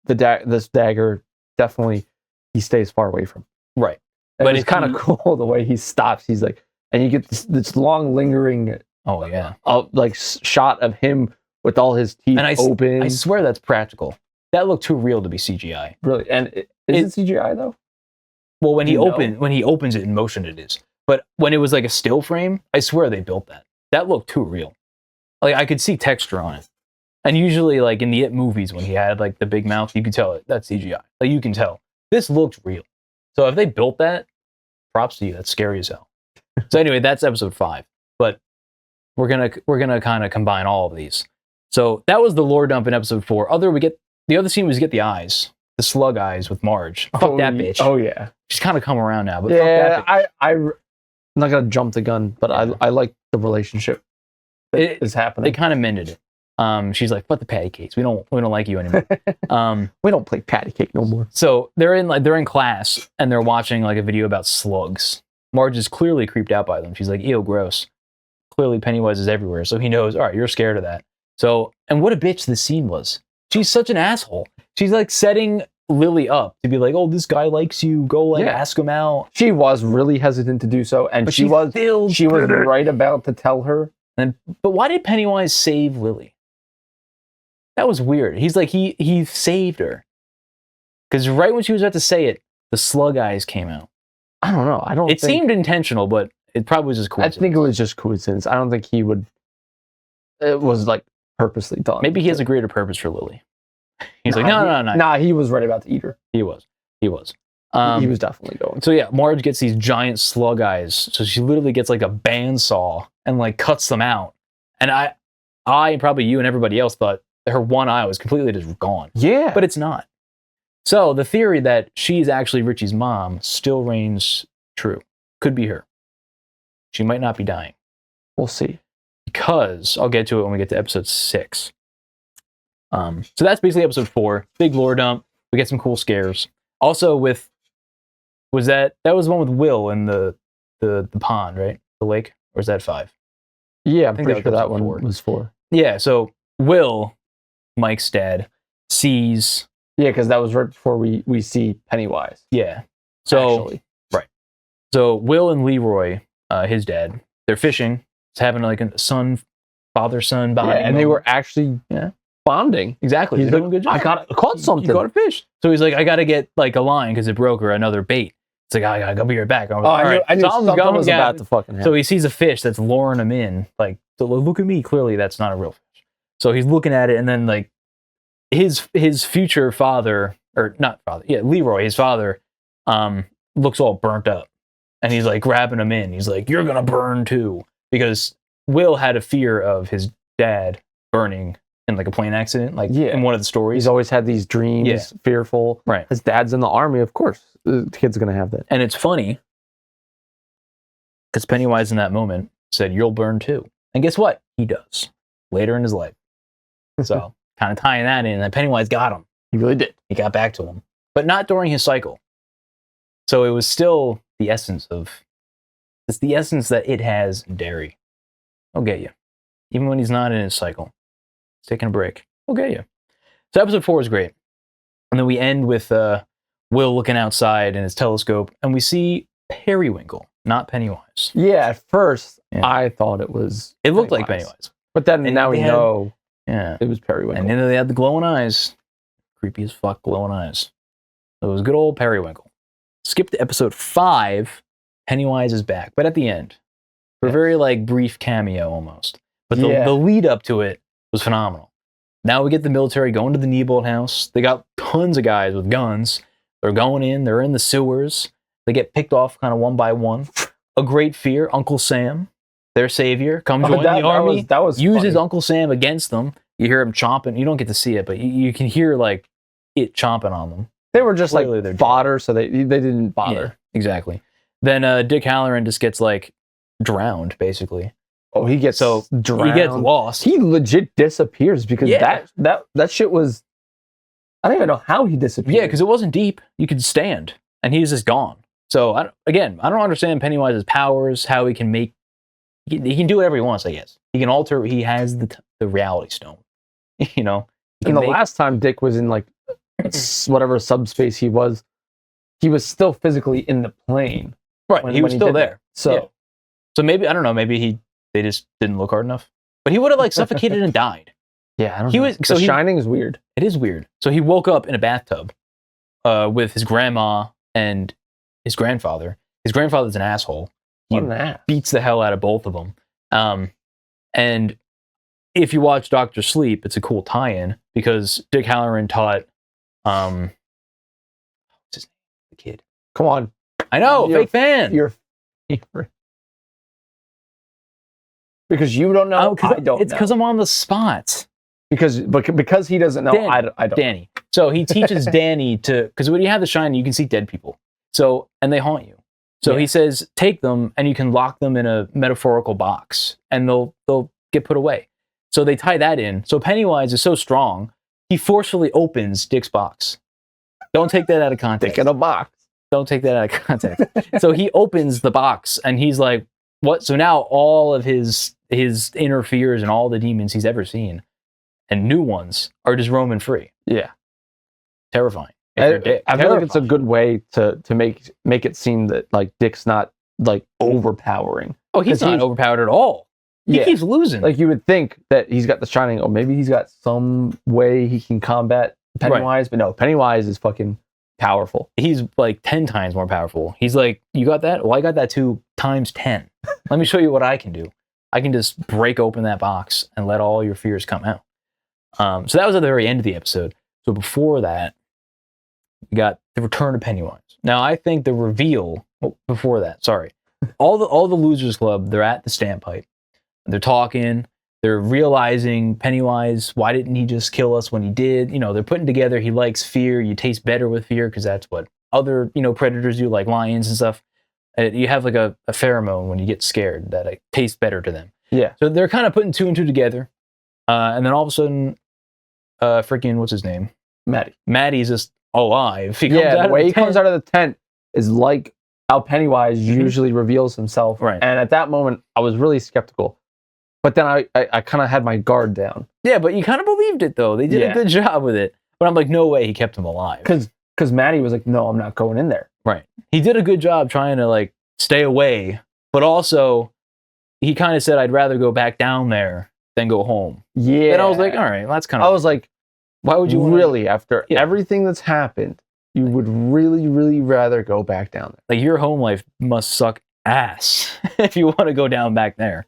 this dagger definitely he stays far away from. Right. But it's kind of cool the way he stops. He's like, and you get this long lingering. Oh yeah. Like shot of him with all his teeth open. I swear that's practical. That looked too real to be CGI. Really? And is it CGI though? Well, when he opens it in motion, it is. But when it was like a still frame, I swear they built that. That looked too real. Like I could see texture on it. And usually, like in the It movies, when he had like the big mouth, you could tell that's CGI. Like you can tell. This looked real. So if they built that, props to you. That's scary as hell. So anyway, that's episode 5. But we're gonna kind of combine all of these. So that was the lore dump in episode 4. The other scene was get the eyes, the slug eyes with Marge. Fuck that bitch. Oh yeah. She's kind of come around now, but fuck yeah, that bitch. I'm not gonna jump the gun, but I like the relationship that is happening. They kind of mended it. She's like, "Fuck the patty cakes. We don't like you anymore." We don't play patty cake no more. So they're in class and they're watching like a video about slugs. Marge is clearly creeped out by them. She's like, "Ew, gross." Clearly Pennywise is everywhere, so he knows. All right, you're scared of that. So, and what a bitch this scene was. She's such an asshole. She's like setting Lily up to be like, "Oh, this guy likes you. Go ask him out." She was really hesitant to do so, and But she was still right about to tell her. But why did Pennywise save Lily? That was weird. He's like he saved her because right when she was about to say it, the slug eyes came out. I don't know. It seemed intentional, but it probably was just coincidence. I think it was just coincidence. I don't think he would. It was like purposely done. Maybe he has a greater purpose for Lily. He's like, no. Nah, he was right about to eat her. He was. He was definitely going. So yeah, Marge gets these giant slug eyes. So she literally gets like a bandsaw and like cuts them out. And I and probably you and everybody else thought her one eye was completely just gone. Yeah. But it's not. So the theory that she's actually Richie's mom still reigns true. Could be her. She might not be dying. We'll see. Because I'll get to it when we get to episode 6. So that's basically episode 4. Big lore dump. We get some cool scares. Also that was the one with Will in the pond, right? The lake? Or is that 5? Yeah, I'm pretty sure that one was 4. Yeah, so Will, Mike's dad, sees... Yeah, because that was right before we see Pennywise. Yeah. So, actually. Right. So Will and Leroy, his dad, they're fishing. It's having like a father-son bonding. Yeah, and they were actually bonding. Exactly. He's doing a good job. I caught something. You caught a fish. So he's like, I got to get like a line because it broke or another bait. It's like, I gotta be right back. I knew something was about to fucking happen. So he sees a fish that's luring him in. Like, so look at me. Clearly, that's not a real fish. So he's looking at it, and then like his future father, or not father, Leroy, his father, looks all burnt up, and he's like grabbing him in. He's like, "You're gonna burn too," because Will had a fear of his dad burning in like a plane accident, like in one of the stories. He's always had these dreams, fearful. Right. His dad's in the army, of course. The kid's gonna have that. And it's funny because Pennywise in that moment said, "You'll burn too," and guess what? He does later in his life. So kind of tying that in, that Pennywise got him. He really did. He got back to him, but not during his cycle. So it was still the essence that it has in Derry. I'll get you. Even when he's not in his cycle. He's taking a break. I'll get you. So episode 4 is great. And then we end with Will looking outside in his telescope, and we see Periwinkle, not Pennywise. Yeah, at first, I thought it was It looked like Pennywise. But then now we know it was Periwinkle. And then they had the glowing eyes. Creepy as fuck glowing eyes. So it was good old Periwinkle. Skip to episode 5. Pennywise is back, but at the end. For a very like brief cameo almost. But the lead up to it was phenomenal. Now we get the military going to the Neibolt house. They got tons of guys with guns. They're going in. They're in the sewers. They get picked off kind of one by one. A great fear, Uncle Sam, their savior, comes join the army. That was uses funny. Uncle Sam against them. You hear him chomping. You don't get to see it, but you can hear like it chomping on them. They were just Clearly like fodder, so they didn't bother. Yeah, exactly. Then Dick Halloran just gets like drowned, basically. Oh, he gets drowned. He gets lost. He legit disappears because that shit was I don't even know how he disappeared. Yeah, because it wasn't deep. You could stand, and he's just gone. So I don't understand Pennywise's powers. How he can make, he can do whatever he wants. I guess he can alter. He has the reality stone. You know. And the last time Dick was in like whatever subspace he was still physically in the plane. Right, he was still there. So maybe I don't know. Maybe they just didn't look hard enough. But he would have like suffocated and died. Yeah, I don't know. The Shining is weird. It is weird. So he woke up in a bathtub with his grandma and his grandfather. His grandfather's an asshole. He beats the hell out of both of them. And if you watch Dr. Sleep, it's a cool tie-in because Dick Halloran taught what's his name? The kid. Come on. I know, fake fan. Your favorite. Because you don't know, I don't know. It's because I'm on the spot. Because he doesn't know, I don't. Danny. So he teaches Danny to, because when you have the Shining, you can see dead people. So, and they haunt you. So he says, take them and you can lock them in a metaphorical box and they'll get put away. So they tie that in. So Pennywise is so strong, he forcefully opens Dick's box. Don't take that out of context. Dick in a box. Don't take that out of context. So he opens the box and he's like, what? So now all of his inner fears and all the demons he's ever seen and new ones are just roaming free. Yeah. Terrifying. I feel like it's a good way to make it seem that like Dick's not like overpowering. Oh, he's not overpowered at all. He keeps losing. Like you would think that he's got the Shining. Oh, maybe he's got some way he can combat Pennywise, but no, Pennywise is fucking powerful. He's like 10 times more powerful. He's like, you got that? Well, I got that too times 10. Let me show you what I can do. I can just break open that box and let all your fears come out. So that was at the very end of the episode. So before that, we got the return of Pennywise. Now I think the reveal before that, sorry, all the Losers Club, they're at the standpipe. They're talking. They're realizing Pennywise. Why didn't he just kill us when he did? You know, they're putting together. He likes fear. You taste better with fear because that's what other predators do, like lions and stuff. You have like a pheromone when you get scared that it tastes better to them. Yeah. So they're kind of putting two and two together, and then all of a sudden, freaking what's his name? Maddie's just alive. The way he comes out of the tent is like how Pennywise usually reveals himself. Right. And at that moment, I was really skeptical. But then I kind of had my guard down. Yeah, but you kind of believed it, though. They did a good job with it. But I'm like, no way he kept him alive. Because Maddie was like, no, I'm not going in there. Right. He did a good job trying to, like, stay away. But also, he kind of said, I'd rather go back down there than go home. Yeah. And I was like, all right, well, that's kind of... I was like, why would you really, after everything that's happened, you would really, really rather go back down there? Like, your home life must suck ass if you want to go down back there.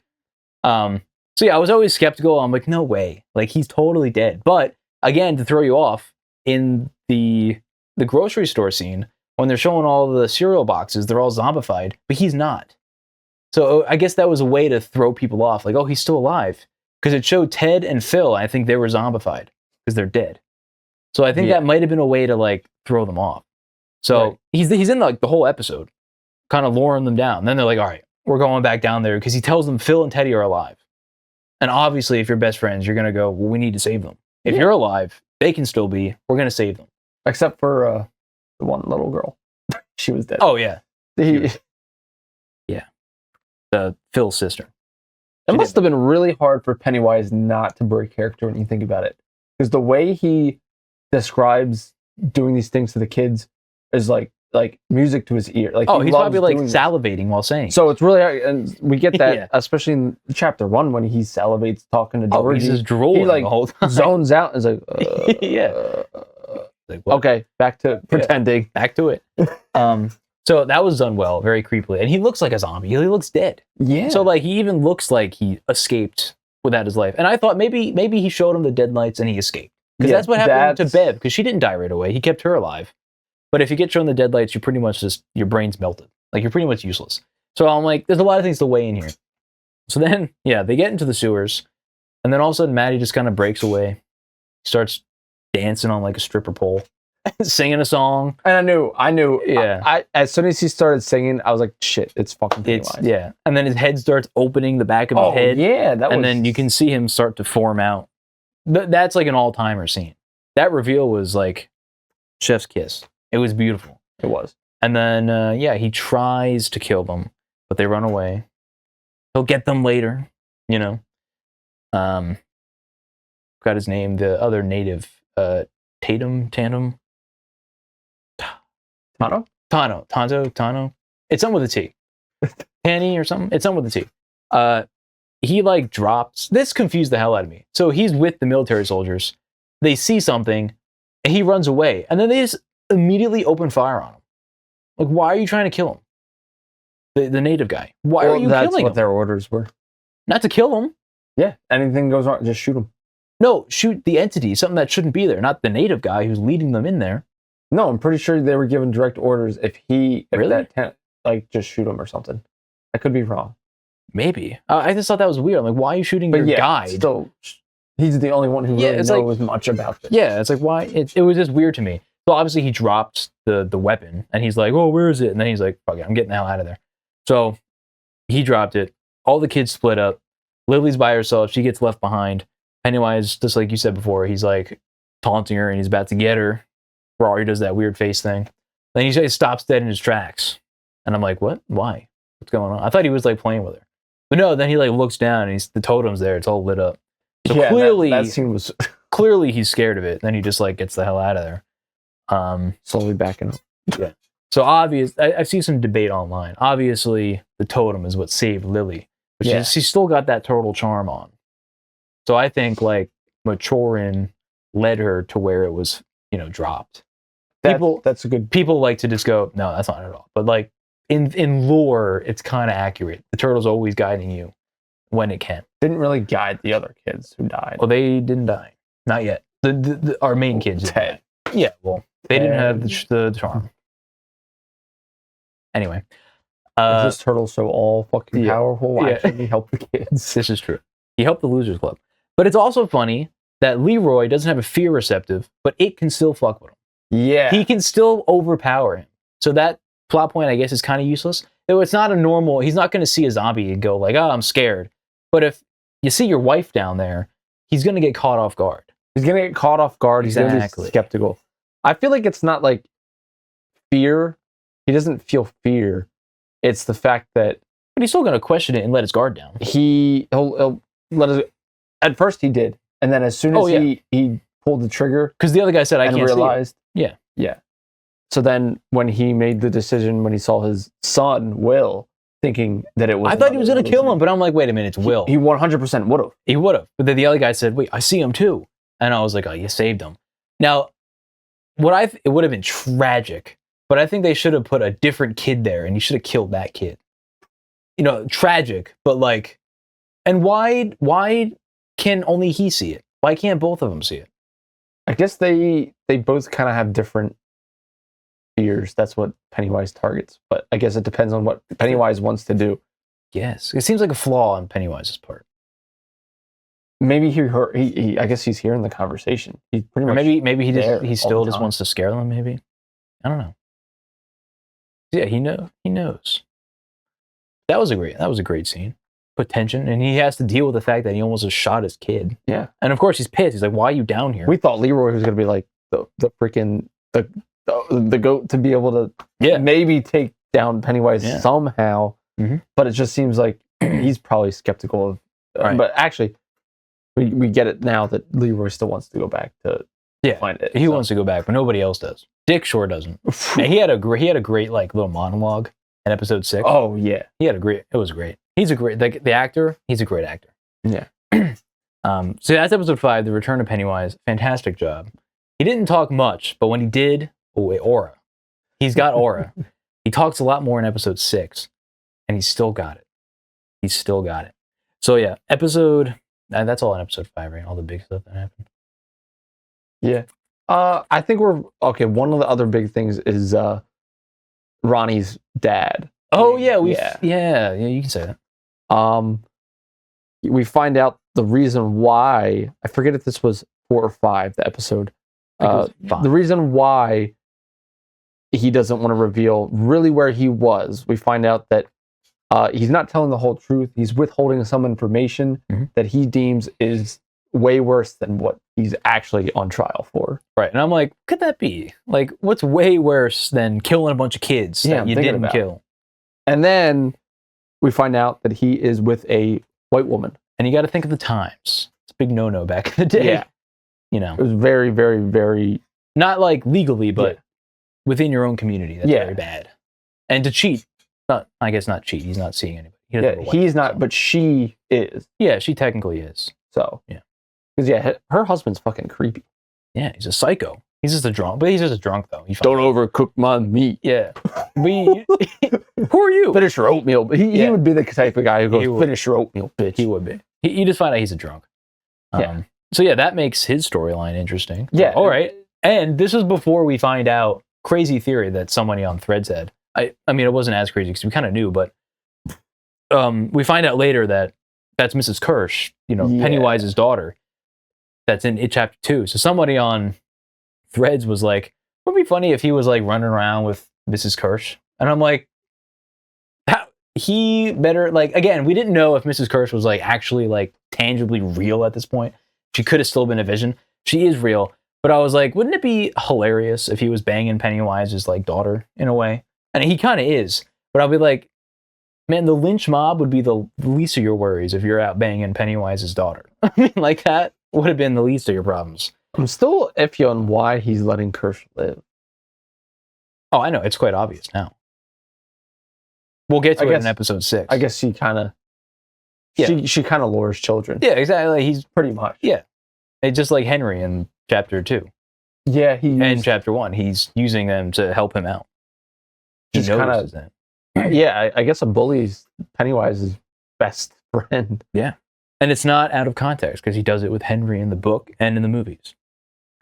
So yeah, I was always skeptical. I'm like, no way. Like, he's totally dead. But again, to throw you off, in the grocery store scene, when they're showing all the cereal boxes, they're all zombified, but he's not. So I guess that was a way to throw people off. Like, oh, he's still alive. Because it showed Ted and Phil, I think they were zombified because they're dead. So I think that might have been a way to, like, throw them off. So he's in, like, the whole episode, kind of luring them down. Then they're like, all right, we're going back down there because he tells them Phil and Teddy are alive. And obviously, if you're best friends, you're going to go, well, we need to save them. If you're alive, they can still be. We're going to save them. Except for the one little girl. She was dead. Oh, yeah. The Phil's sister. It must have been really hard for Pennywise not to break character when you think about it. Because the way he describes doing these things to the kids is like music to his ear. Like, he's probably like salivating while saying. So it's really hard, and we get that, especially in chapter 1 when he salivates talking to Georgie. He's just drooling he, like, the whole time. Zones out and is like, like, okay, back to pretending. Back to it. So that was done well, very creepily. And he looks like a zombie. He looks dead. Yeah. So like he even looks like he escaped without his life. And I thought maybe he showed him the dead lights and he escaped. Because that's what happened to Bev, because she didn't die right away. He kept her alive. But if you get shown the dead lights, you're pretty much just, your brain's melted. Like, you're pretty much useless. So I'm like, there's a lot of things to weigh in here. So then, they get into the sewers. And then all of a sudden, Maddie just kind of breaks away. Starts dancing on like a stripper pole. Singing a song. And I knew. Yeah. I as soon as he started singing, I was like, shit, it's fucking Pennywise. And then his head starts opening, the back of his head. Yeah. Then you can see him start to form out. That's like an all-timer scene. that reveal was like chef's kiss. It was beautiful. It was. And then, he tries to kill them, but they run away. He'll get them later, you know. Got his name, the other native, Tandem? Tano? Tano. It's something with a T. Tanny or something. It's something with a T. He like drops. This confused the hell out of me. So he's with the military soldiers. They see something, and he runs away, and then they just immediately open fire on him. Like, why are you trying to kill him? The native guy. Why are you killing him? That's what their orders were. Not to kill him. Yeah. Anything goes wrong, just shoot him. No, shoot the entity, something that shouldn't be there, not the native guy who's leading them in there. No, I'm pretty sure they were given direct orders Really? Just shoot him or something. I could be wrong. Maybe. I just thought that was weird. I'm like, why are you shooting your guide? Still, he's the only one who really knows much about this. Yeah, it's like, why? It was just weird to me. So obviously he drops the weapon, and he's like, oh, where is it? And then he's like, fuck it, I'm getting the hell out of there. So he dropped it. All the kids split up. Lily's by herself. She gets left behind. Pennywise, just like you said before, he's like taunting her, and he's about to get her. Rory does that weird face thing. Then he just stops dead in his tracks. And I'm like, what? Why? What's going on? I thought he was like playing with her. But no, then he like looks down, and the totem's there. It's all lit up. So yeah, clearly, that scene was clearly he's scared of it. Then he just like gets the hell out of there. Slowly backing up. Yeah. So obvious. I've seen some debate online. Obviously, the totem is what saved Lily, but she's still got that turtle charm on. So I think like maturing led her to where it was, dropped. That's a good. People like to just go, no, that's not at all. But like in lore, it's kind of accurate. The turtle's always guiding you when it can. Didn't really guide the other kids who died. Well, they didn't die, not yet. Our main kids. Ted. Yeah, well, they didn't have the charm. Anyway, this turtle's so all fucking powerful. Why should he help the kids? This is true. He helped the Losers Club. But it's also funny that Leroy doesn't have a fear receptive, but it can still fuck with him. Yeah. He can still overpower him. So that plot point, I guess, is kind of useless. It's not he's not going to see a zombie and go like, oh, I'm scared. But if you see your wife down there, he's going to get caught off guard. He's going to get caught off guard. Exactly. He's going to be skeptical. I feel like it's not like fear. He doesn't feel fear. It's the fact that... But he's still going to question it and let his guard down. He'll let his... At first he did. And then as soon as he pulled the trigger... Because the other guy said, I can't realized, see it. Yeah. So then when he made the decision, when he saw his son, Will, thinking that it was... I thought he was going to kill him, but I'm like, wait a minute, it's Will. He 100% would have. He would have. But then the other guy said, wait, I see him too. And I was like, oh, you saved him. Now, it would have been tragic, but I think they should have put a different kid there, and you should have killed that kid. Tragic, but like... And why can only he see it? Why can't both of them see it? I guess they both kind of have different fears. That's what Pennywise targets. But I guess it depends on what Pennywise wants to do. Yes. It seems like a flaw on Pennywise's part. Maybe he I guess he's hearing the conversation. He's pretty much maybe he still just wants to scare them, maybe. I don't know. Yeah, he knows. That was a great scene. Put tension, and he has to deal with the fact that he almost just shot his kid. Yeah. And of course he's pissed. He's like, why are you down here? We thought Leroy was gonna be like the freaking the goat to be able to maybe take down Pennywise somehow. Mm-hmm. But it just seems like he's probably skeptical of right. But actually we get it now that Leroy still wants to go back to find it. He wants to go back, but nobody else does. Dick sure doesn't. And he had a great like little monologue in episode 6. Oh yeah. It was great. He's a great the actor, he's a great actor. Yeah. So that's episode 5, The Return of Pennywise. Fantastic job. He didn't talk much, but when he did, aura. He's got aura. He talks a lot more in episode 6, and he's still got it. So yeah, that's all in episode 5, right? All the big stuff that happened. Yeah. I think we're okay. One of the other big things is Ronnie's dad. Oh yeah, you can say that. We find out the reason why. I forget if this was 4 or 5, the episode. The reason why he doesn't want to reveal really where he was. We find out that he's not telling the whole truth. He's withholding some information that he deems is way worse than what he's actually on trial for. Right. And I'm like, what could that be? Like, what's way worse than killing a bunch of kids that you didn't kill? And then we find out that he is with a white woman. And you got to think of the times. It's a big no-no back in the day. Yeah. You know, it was very, very, very... Not like legally, but within your own community. That's very bad. And to cheat, I guess not cheat. He's not seeing anybody. He's not, but she is. Yeah, she technically is. So, yeah. Because, her husband's fucking creepy. Yeah, he's a psycho. He's just a drunk. But he's just a drunk, though. Don't overcook my meat. Yeah. Who are you? Finish your oatmeal. He would be the type of guy who goes, finish your oatmeal, bitch. He would be. You just find out he's a drunk. So, that makes his storyline interesting. Yeah. All right. And this is before we find out crazy theory that somebody on Threads had. I mean, it wasn't as crazy because we kind of knew, but we find out later that that's Mrs. Kirsch, Pennywise's daughter. That's in chapter 2. So somebody on Threads was like, "Would it be funny if he was like running around with Mrs. Kirsch?" And I'm like, he better again. We didn't know if Mrs. Kirsch was like actually like tangibly real at this point. She could have still been a vision. She is real, but I was like, wouldn't it be hilarious if he was banging Pennywise's like daughter in a way? And he kind of is, but I'll be like, man, the lynch mob would be the least of your worries if you're out banging Pennywise's daughter. I mean, like that would have been the least of your problems. I'm still iffy on why he's letting Kirsch live. Oh, I know. It's quite obvious now. We'll get to it in episode 6. I guess she kind of... She kind of lures children. Yeah, exactly. He's pretty much. Yeah. It's just like Henry in chapter 2. Yeah, and chapter 1. He's using them to help him out. He knows that. Yeah, I guess a bully's Pennywise's best friend. Yeah. And it's not out of context because he does it with Henry in the book and in the movies.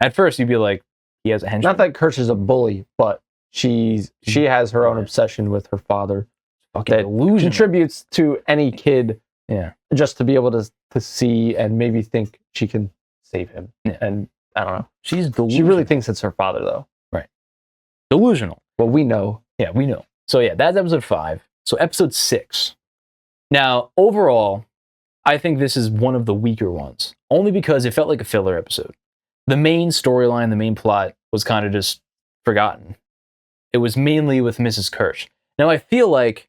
At first, you'd be like, he has a henchman. Not that Kirsch is a bully, but she has her own obsession with her father that contributes to any kid just to be able to see and maybe think she can save him. Yeah. And I don't know. She's delusional. She really thinks it's her father, though. Right. Delusional. Well, we know. Yeah, we know. So that's episode 5. So episode 6. Now, overall, I think this is one of the weaker ones, only because it felt like a filler episode. The main storyline, the main plot was kind of just forgotten. It was mainly with Mrs. Kirsch. Now, I feel like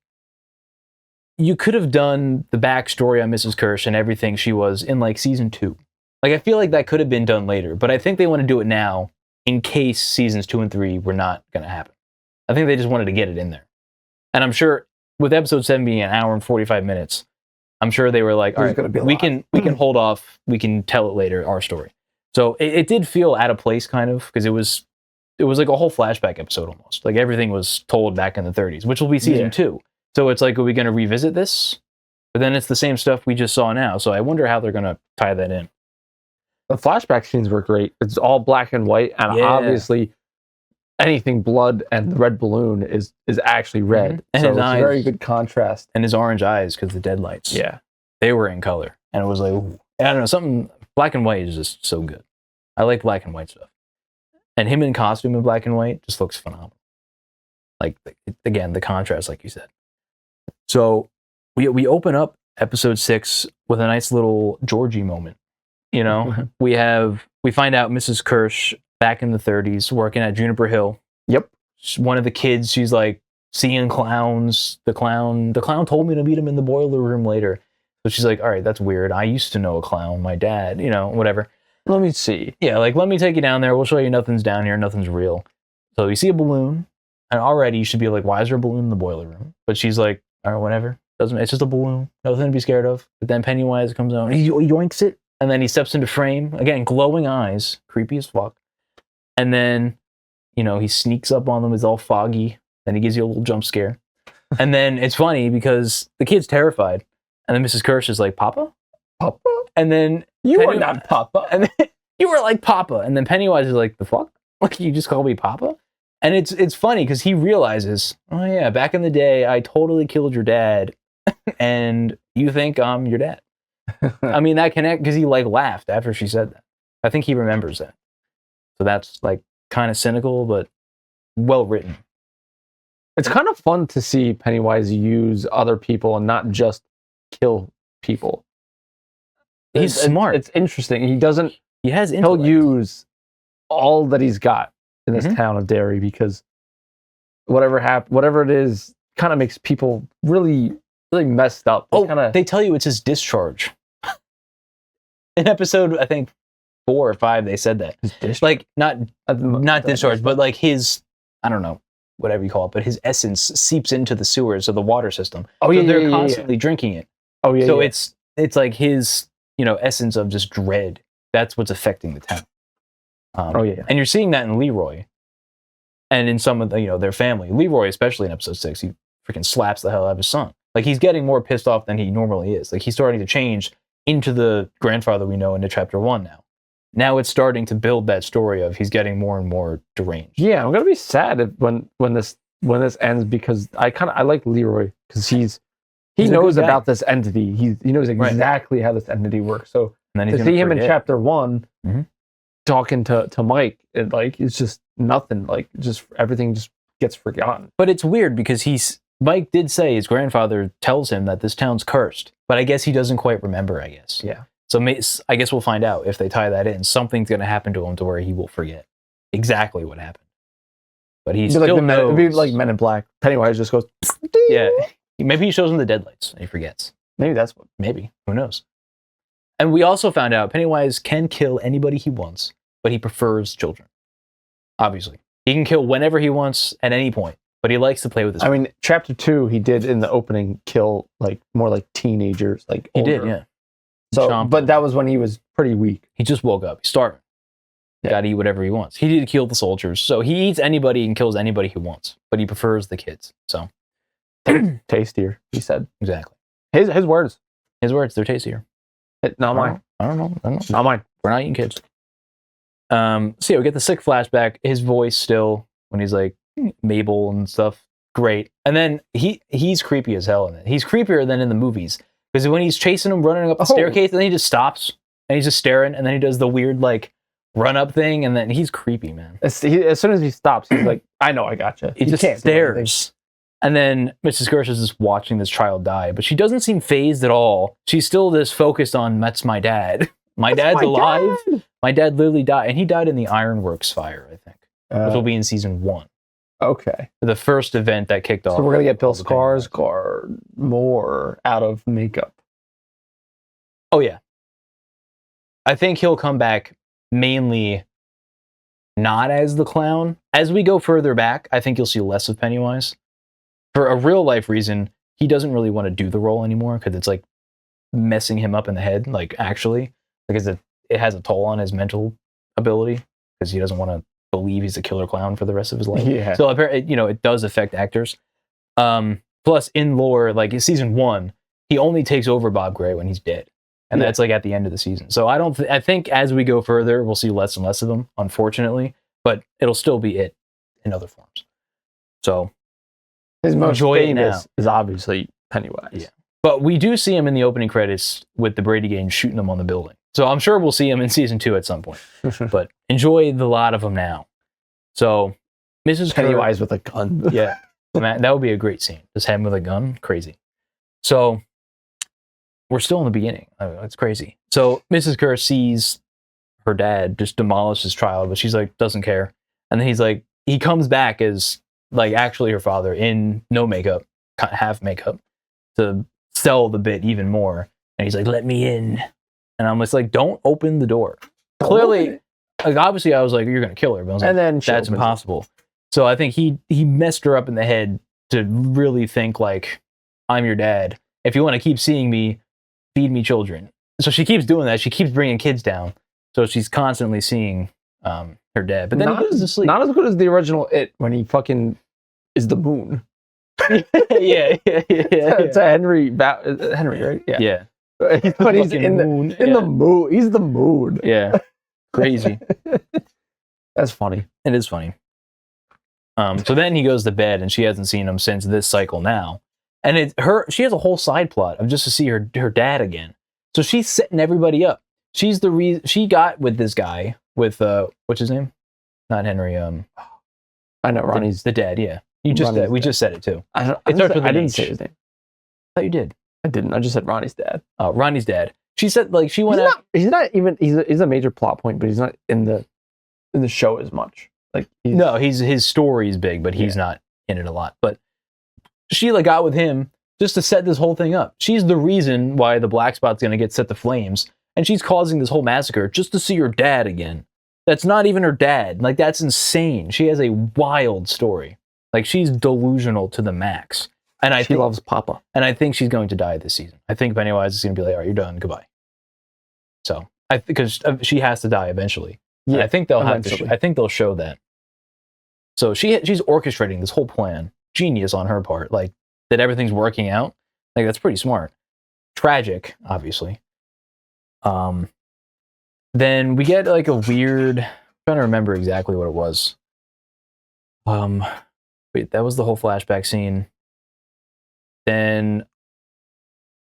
you could have done the backstory on Mrs. Kirsch and everything she was in like season 2. Like, I feel like that could have been done later, but I think they want to do it now in case seasons 2 and 3 were not going to happen. I think they just wanted to get it in there. And I'm sure with episode 7 being an hour and 45 minutes, I'm sure they were like, all right, we can hold off. We can tell it later, our story. So it did feel out of place kind of, because it was like a whole flashback episode almost. Like everything was told back in the 30s, which will be season 2. So it's like, are we going to revisit this? But then it's the same stuff we just saw now. So I wonder how they're going to tie that in. The flashback scenes were great. It's all black and white. And obviously anything blood and the red balloon is actually red. Mm-hmm. And so his eyes, a very good contrast. And his orange eyes, because the deadlights. Yeah. They were in color. And it was like, ooh. I don't know, something, black and white is just so good. I like black and white stuff. And him in costume in black and white just looks phenomenal. Like, again, the contrast, like you said. So we open up episode 6 with a nice little Georgie moment. You know, we find out Mrs. Kirsch back in the 30s working at Juniper Hill. Yep. One of the kids, she's like seeing clowns. The clown told me to meet him in the boiler room later. So she's like, all right, that's weird. I used to know a clown, my dad, whatever. Let me see. Yeah, like, let me take you down there. We'll show you nothing's down here. Nothing's real. So you see a balloon, and already you should be like, why is there a balloon in the boiler room? But she's like, all right, whatever. It's just a balloon. Nothing to be scared of. But then Pennywise comes out, he yoinks it, and then he steps into frame. Again, glowing eyes. Creepy as fuck. And then, he sneaks up on them. It's all foggy. Then he gives you a little jump scare. And then it's funny because the kid's terrified. And then Mrs. Kirsch is like, Papa? Papa? And then you are not Papa. And then you were like Papa. And then Pennywise is like, the fuck? Like, you just call me Papa? And it's funny because he realizes, oh yeah, back in the day, I totally killed your dad. And you think I'm your dad. I mean, that connect because he like laughed after she said that. I think he remembers that. So that's like kind of cynical, but well written. It's kind of fun to see Pennywise use other people and not just kill people. He's smart. It's interesting. He doesn't He has he'll intellect. use all that he's got in this Mhm. town of Derry, because whatever it is, kind of makes people really, really messed up. They tell you it's his discharge. In episode, I think 4 or 5, they said that. Like not discharge, but like his, I don't know, whatever you call it, but his essence seeps into the sewers of the water system. Oh yeah, so they're yeah, constantly drinking it. Oh yeah. So yeah. it's like his, essence of just dread. That's what's affecting the town. And you're seeing that in Leroy, and in some of the, their family. Leroy, especially in episode 6, he freaking slaps the hell out of his son. Like he's getting more pissed off than he normally is. Like he's starting to change into the grandfather we know into chapter 1 now. Now it's starting to build that story of he's getting more and more deranged. Yeah, I'm gonna be sad when this ends, because I like Leroy, because he knows about this entity. He knows exactly how this entity works. So to see him in chapter 1 talking to Mike, it's just nothing. Like just everything just gets forgotten. But it's weird because Mike did say his grandfather tells him that this town's cursed, but I guess he doesn't quite remember. I guess. Yeah. So I guess we'll find out if they tie that in. Something's going to happen to him to where he will forget exactly what happened. But he still knows. It'd be like Men in Black. Pennywise just goes. Yeah. Maybe he shows him the deadlights and he forgets. Maybe that's what. Maybe. Who knows? And we also found out Pennywise can kill anybody he wants, but he prefers children. Obviously. He can kill whenever he wants at any point, but he likes to play with his. I mean, chapter 2, he did in the opening kill more like teenagers, like older. He did, yeah. So, but that was when he was pretty weak. He just woke up. He's starving. Yeah. Got to eat whatever he wants. He did kill the soldiers, so he eats anybody and kills anybody he wants, but he prefers the kids. So tastier, he said. Exactly. His words. His words. They're tastier. Not mine. I don't know. Not mine. We're not eating kids. So yeah, we get the sick flashback. His voice still when he's like Mabel and stuff. Great. And then he's creepy as hell in it. He's creepier than in the movies. Because when he's chasing him, running up the staircase, and then he just stops, and he's just staring, and then he does the weird, run-up thing, and then he's creepy, man. As soon as he stops, he's like, I know, I gotcha. He just stares. And then Mrs. Gersh is just watching this child die, but she doesn't seem phased at all. She's still just focused on, that's my dad. My dad's alive. Dad. My dad literally died, and he died in the Ironworks fire, I think. Which will be in season 1. Okay. The first event that kicked off. So we're going to get Bill Skarsgård more out of makeup. Oh, yeah. I think he'll come back mainly not as the clown. As we go further back, I think you'll see less of Pennywise. For a real life reason, he doesn't really want to do the role anymore because it's messing him up in the head, actually. Because it has a toll on his mental ability because he doesn't want to believe he's a killer clown for the rest of his life. Yeah. So it does affect actors. Plus in lore, in season 1, he only takes over Bob Gray when he's dead. And that's at the end of the season. So I think as we go further, we'll see less and less of them, unfortunately, but it'll still be it in other forms. So his most famous is obviously Pennywise. Yeah. But we do see him in the opening credits with the Brady gang shooting him on the building. So I'm sure we'll see him in season 2 at some point. But enjoy the lot of them now. So Mrs. Pennywise with a gun. Yeah. Man, that would be a great scene. Just him with a gun. Crazy. So we're still in the beginning. It's crazy. So Mrs. Kerr sees her dad just demolish his child, but she's doesn't care. And then he comes back as actually her father in no makeup, half makeup, to sell the bit even more. And he's let me in. And I'm just don't open the door. Clearly, obviously I was you're going to kill her. But I was then that's impossible. So I think he messed her up in the head to really think I'm your dad. If you want to keep seeing me, feed me children. So she keeps doing that. She keeps bringing kids down. So she's constantly seeing her dad. But then he goes to sleep. Not as good as the original It when he fucking is the moon. yeah. It's a Henry, right? Yeah. Yeah. But he's in the moon. The moon. He's the moon. Yeah. Crazy. That's funny. It is funny. So then he goes to bed and she hasn't seen him since this cycle now. And she has a whole side plot of just to see her dad again. So she's setting everybody up. She's the reason she got with this guy with what's his name? Not Henry. I know Ronnie's the dad. Yeah, we just said it too. I didn't say his name. I thought you did. I didn't. I just said Ronnie's dad. Ronnie's dad. She said like she went out. He's not even. He's a major plot point, but he's not in the show as much. Like his story is big, but he's not in it a lot. But Sheila got with him just to set this whole thing up. She's the reason why the black spot's going to get set to flames, and she's causing this whole massacre just to see her dad again. That's not even her dad. Like, that's insane. She has a wild story. Like, she's delusional to the max. And she loves Papa. And I think she's going to die this season. I think Pennywise is going to be like, all right, you're done. Goodbye. So, because she has to die eventually. Yeah, and I think they'll show that. So she's orchestrating this whole plan. Genius on her part. Like, that everything's working out. Like, that's pretty smart. Tragic, obviously. Then we get like a weird, I'm trying to remember exactly what it was. Wait, that was the whole flashback scene. Then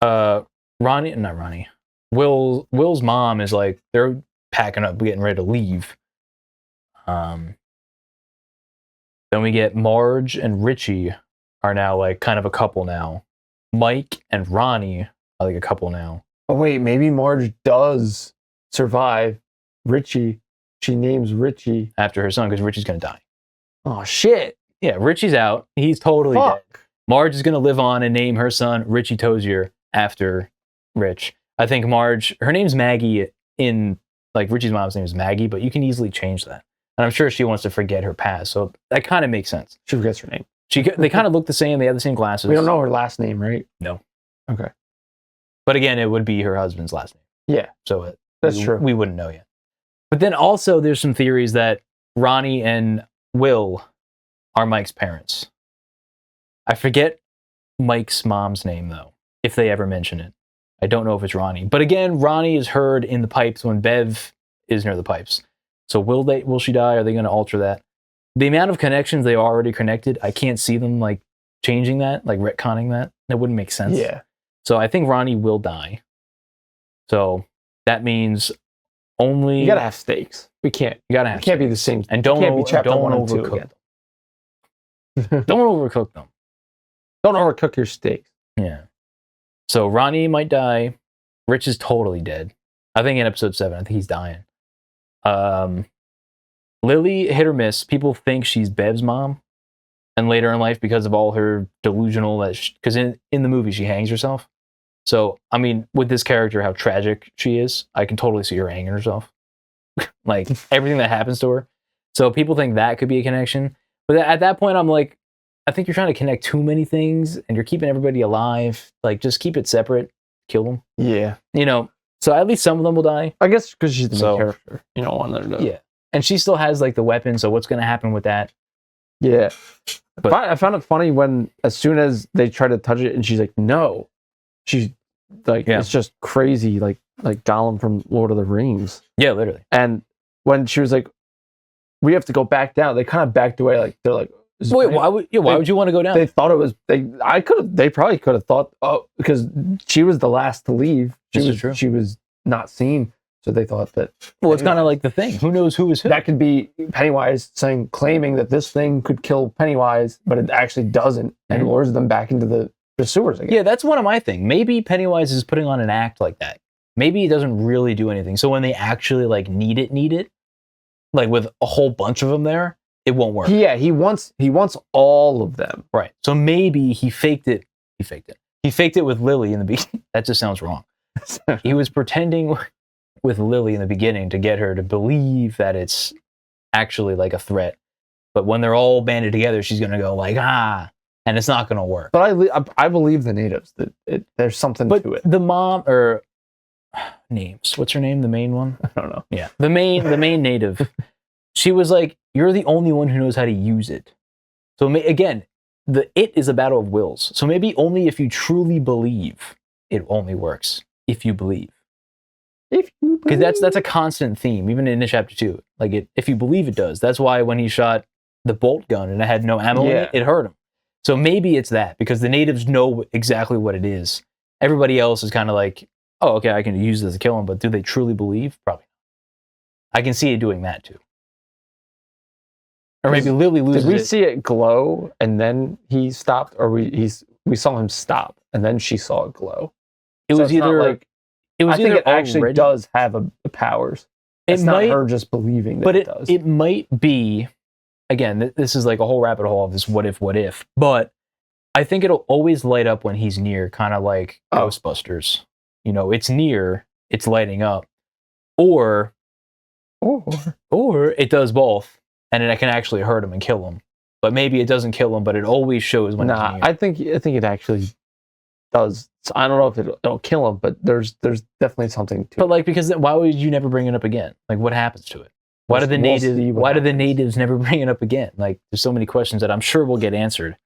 Will's mom is like, they're packing up, getting ready to leave. Then we get Marge and Richie are now like kind of a couple now. Mike and Ronnie are like a couple now. Oh wait, maybe Marge does survive Richie. She names Richie after her son because Richie's gonna die. Oh shit. Yeah, Richie's out. He's totally dead. Marge is gonna live on and name her son Richie Tozier after Rich. I think Marge, her name's Maggie in, like, Richie's mom's name is Maggie, but you can easily change that. And I'm sure she wants to forget her past, so that kind of makes sense. She forgets her name. They kind of look the same. They have the same glasses. We don't know her last name, right? No. Okay. But again, it would be her husband's last name. Yeah. So that's true. We wouldn't know yet. But then also there's some theories that Ronnie and Will are Mike's parents. I forget Mike's mom's name, though, if they ever mention it. I don't know if it's Ronnie. But again, Ronnie is heard in the pipes when Bev is near the pipes. So will she die? Are they going to alter that? The amount of connections they already connected, I can't see them like changing that, like retconning that. That wouldn't make sense. Yeah. So I think Ronnie will die. So that means only... You gotta have stakes. We can't. You gotta have. It can't be the same. And don't overcook them. Don't overcook them. Don't overcook your steaks. Yeah. So Ronnie might die. Rich is totally dead. I think in episode 7, I think he's dying. Lily, hit or miss. People think she's Bev's mom. And later in life, because of all her delusional... Because in the movie, she hangs herself. So, I mean, with this character, how tragic she is, I can totally see her hanging herself. Like, everything that happens to her. So people think that could be a connection. But at that point, I'm like, I think you're trying to connect too many things, and you're keeping everybody alive. Like, just keep it separate. Kill them. Yeah. You know, so at least some of them will die. I guess because she's the main character. You don't want her to... Yeah. And she still has, like, the weapon, so what's going to happen with that? Yeah. But I found it funny when, as soon as they try to touch it, and she's like, no. She's like, it's just crazy, like Gollum from Lord of the Rings. Yeah, literally. And when she was like, we have to go back down, they kind of backed away. Like, they're like, wait, why would you want to go down? They thought it was, they probably could have thought, because she was the last to leave. She was not seen. So they thought that... Well, it's kind of like the thing. Who knows who is who? That could be Pennywise claiming that this thing could kill Pennywise, but it actually doesn't, and lures them back into the sewers again. Yeah, that's one of my things. Maybe Pennywise is putting on an act like that. Maybe it doesn't really do anything. So when they actually like need it, like with a whole bunch of them there, it won't work. Yeah, he wants all of them. Right. So maybe he faked it. He faked it with Lily in the beginning. That just sounds wrong. He was pretending with Lily in the beginning to get her to believe that it's actually like a threat. But when they're all banded together, she's going to go like, and it's not going to work. But I believe the natives, that there's something to it. The mom, or names, what's her name? The main one? I don't know. Yeah. The main native, she was like, you're the only one who knows how to use it. So again, it is a battle of wills. So maybe only if you truly believe, it only works. If you believe. Because that's a constant theme, even in chapter 2. Like, if you believe it does. That's why when he shot the bolt gun and it had no ammo in it, it hurt him. So maybe it's that, because the natives know exactly what it is. Everybody else is kind of like, oh, okay, I can use this to kill him, but do they truly believe? Probably not. I can see it doing that too. Or maybe Lily loses it. Did we see it glow and then he stopped, or we saw him stop and then she saw it glow? It was either like, I think it actually does have a powers. It's not her just believing that it does. It might be, again, this is like a whole rabbit hole of this what if, but I think it'll always light up when he's near, kind of like Ghostbusters. You know, it's near, it's lighting up. Or it does both, and it can actually hurt him and kill him. But maybe it doesn't kill him, but it always shows when he's near. I think it actually does. I don't know if it'll kill him, but there's definitely something to it. But like, because why would you never bring it up again? Like, what happens to it? Why do the natives never bring it up again? Like, there's so many questions that I'm sure will get answered.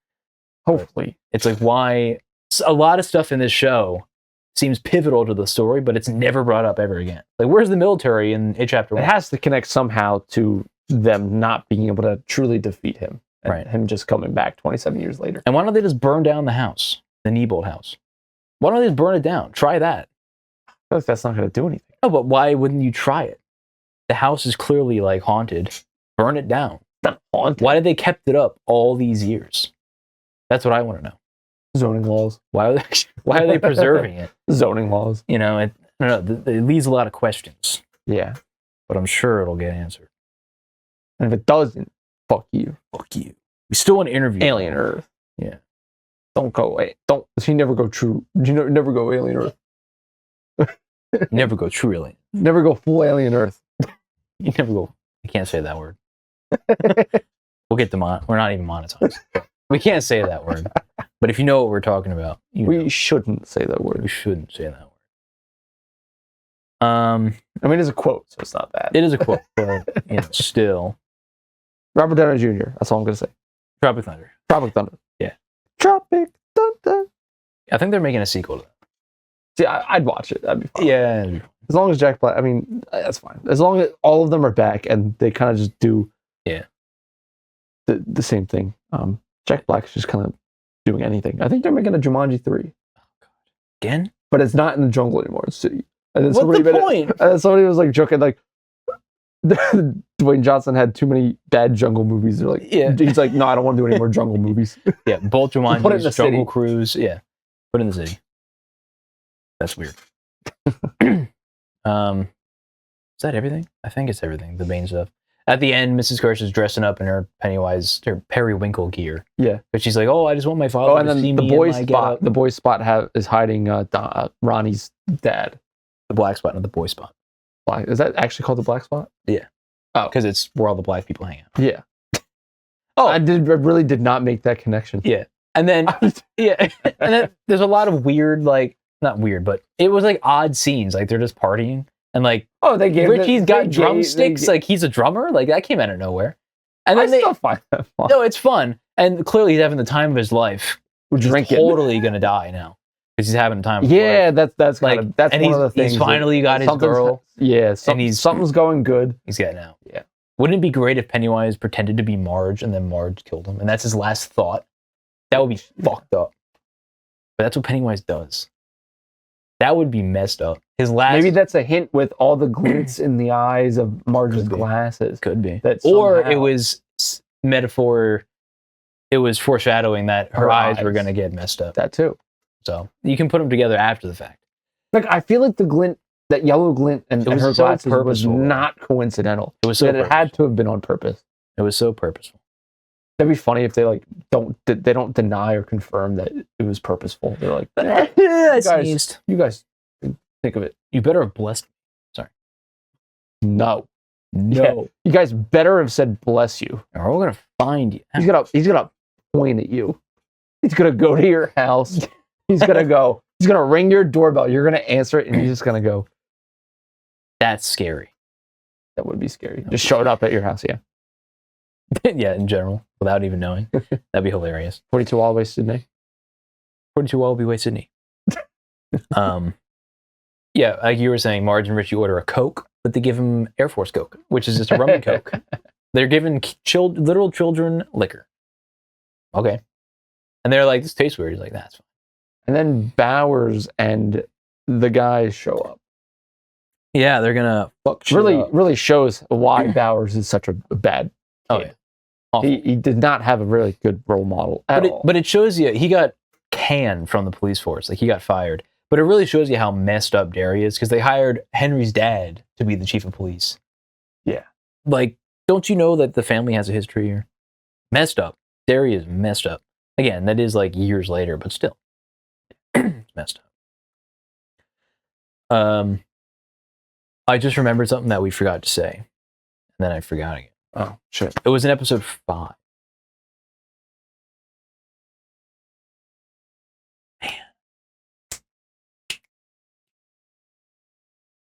Hopefully. It's like, why? A lot of stuff in this show seems pivotal to the story, but it's never brought up ever again. Like, where's the military in Chapter 1? It has to connect somehow to them not being able to truly defeat him. And right. Him just coming back 27 years later. And why don't they just burn down the house? The Neibold house. Why don't they just burn it down? Try that. I feel like that's not going to do anything. No, but why wouldn't you try it? The house is clearly like haunted. Burn it down. Not haunted. Why did they kept it up all these years? That's what I want to know. Zoning laws. Why are they preserving it? Zoning laws. You know, I don't know. It leaves a lot of questions. Yeah. But I'm sure it'll get answered. And if it doesn't, fuck you. Fuck you. We still want to interview Alien Earth. Yeah. Don't go away. Don't. You never go true. You never go Alien Earth. Never go true alien. Never go full Alien Earth. You never go. I can't say that word. We'll get we're not even monetized. We can't say that word. But if you know what we're talking about, we shouldn't say that word. We shouldn't say that word. I mean, it's a quote, so it's not bad. It is a quote, but still. Robert Downey Jr. That's all I'm gonna say. Tropic Thunder. Tropic Thunder. Yeah. Tropic Thunder. I think they're making a sequel to that. See, I'd watch it. That'd be fun. Yeah. As long as Jack Black, I mean, that's fine. As long as all of them are back and they kind of just do the same thing. Jack Black's just kind of doing anything. I think they're making a Jumanji 3. Oh, God. Again? But it's not in the jungle anymore. It's city. And what's the point? And somebody was like joking, like, Dwayne Johnson had too many bad jungle movies. They're like, he's like, no, I don't want to do any more jungle movies. Yeah, both Jumanji's, Jungle Cruise. Yeah, put it in the city. That's weird. Is that everything? I think it's everything. The main stuff. At the end, Mrs. Kirsch is dressing up in her periwinkle gear. Yeah, but she's like, "Oh, I just want my father to see me." The boy spot is hiding Ronnie's dad. The black spot, not the boy spot. Black, is that actually called the black spot? Yeah. Oh, because it's where all the black people hang out. Yeah. Oh, I really did not make that connection. Yeah, and then and then there's a lot of weird, like, not weird, but it was like odd scenes. Like they're just partying. And like, Richie's got drumsticks. Like he's a drummer. Like that came out of nowhere. And then still find that fun. No, it's fun. And clearly he's having the time of his life. He's totally gonna die now because he's having the time of his life. That's like that's one of the things. He's finally got his girl. Yeah, and something's going good. He's getting out. Yeah. Wouldn't it be great if Pennywise pretended to be Marge and then Marge killed him, and that's his last thought? That would be fucked up. But that's what Pennywise does. That would be messed up. Maybe that's a hint with all the glints in the eyes of Marge's glasses. Could be. Or it was metaphor. It was foreshadowing that her eyes were going to get messed up. That too. So you can put them together after the fact. Like I feel like the glint, that yellow glint, and her glasses was not coincidental. It was so purposeful. It had to have been on purpose. It was so purposeful. That'd be funny if they don't deny or confirm that it was purposeful. They're like, you guys think of it. You better have blessed me. Sorry. No. Yeah. You guys better have said bless you. Or we're gonna find you. He's gonna point at you. He's gonna go to your house. He's gonna ring your doorbell. You're gonna answer it, and he's just gonna go. That's scary. That would be scary. Just showing up at your house, yeah. Yeah, in general, without even knowing. That'd be hilarious. 42 Wildway Sydney. 42 Wildway Sydney. Yeah, like you were saying, Marge and Richie order a Coke, but they give him Air Force Coke, which is just a rum and Coke. They're giving literal children liquor. Okay. And they're like, this tastes weird. He's like, that's fine. And then Bowers and the guys show up. Yeah, they're gonna fuck shit up. Really shows why Bowers is such a bad kid. Oh yeah. He did not have a really good role model at all. But it shows you he got canned from the police force. Like he got fired. But it really shows you how messed up Derry is because they hired Henry's dad to be the chief of police. Yeah. Like, don't you know that the family has a history here? Messed up. Derry is messed up. Again, that is like years later, but still. It's messed up. I just remembered something that we forgot to say. And then I forgot again. Oh, shit. It was in episode 5.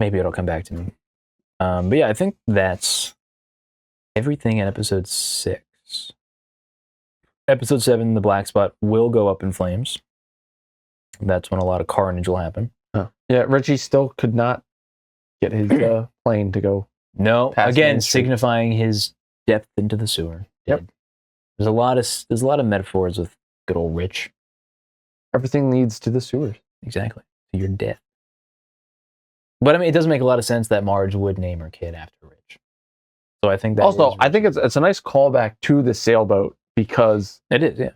Maybe it'll come back to me. But yeah, I think that's everything in episode 6. Episode 7, the black spot will go up in flames. That's when a lot of carnage will happen. Oh. Yeah, Richie still could not get his plane to go. No, again, signifying his depth into the sewer. Yep. There's a lot of metaphors with good old Rich. Everything leads to the sewers. Exactly. To your death. But I mean, it doesn't make a lot of sense that Marge would name her kid after Rich. So I think that also, I think it's a nice callback to the sailboat because it is, yeah.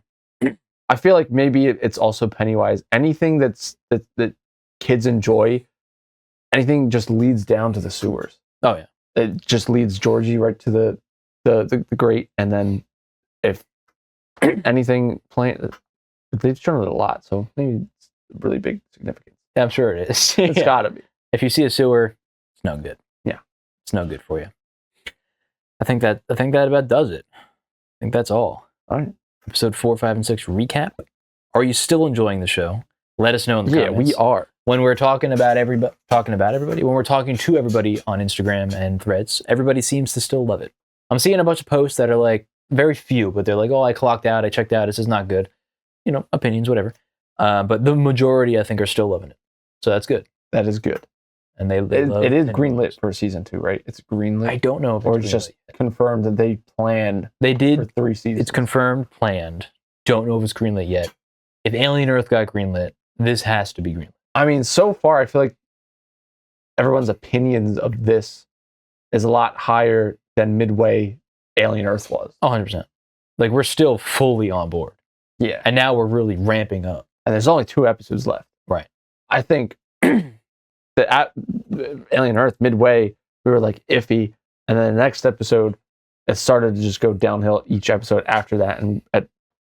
I feel like maybe it's also Pennywise. Anything that kids enjoy, anything just leads down to the sewers. Oh yeah, it just leads Georgie right to the grate, and then if anything they've shown it a lot, so maybe it's really big significance. Yeah, I'm sure it is. It's gotta be. If you see a sewer, it's no good. Yeah, it's no good for you. I think that about does it. I think that's all. All right. Episode 4, 5, and 6 recap. Are you still enjoying the show? Let us know in the comments. Yeah, we are. When we're talking about everybody, when we're talking to everybody on Instagram and Threads, everybody seems to still love it. I'm seeing a bunch of posts that are like, very few, but they're like, oh, I clocked out, I checked out, this is not good. You know, opinions, whatever. But the majority, I think, are still loving it. So that's good. That is good. And they it is greenlit for season 2, right? It's greenlit. I don't know if it's just confirmed that they planned. They did for 3 seasons. It's confirmed, planned. Don't know if it's greenlit yet. If Alien Earth got greenlit, this has to be greenlit. I mean, so far, I feel like everyone's opinions of this is a lot higher than midway Alien Earth was. 100%. Like, we're still fully on board. Yeah. And now we're really ramping up. And there's only 2 episodes left. Right. I think that Alien Earth, midway, we were like iffy. And then the next episode, it started to just go downhill each episode after that. And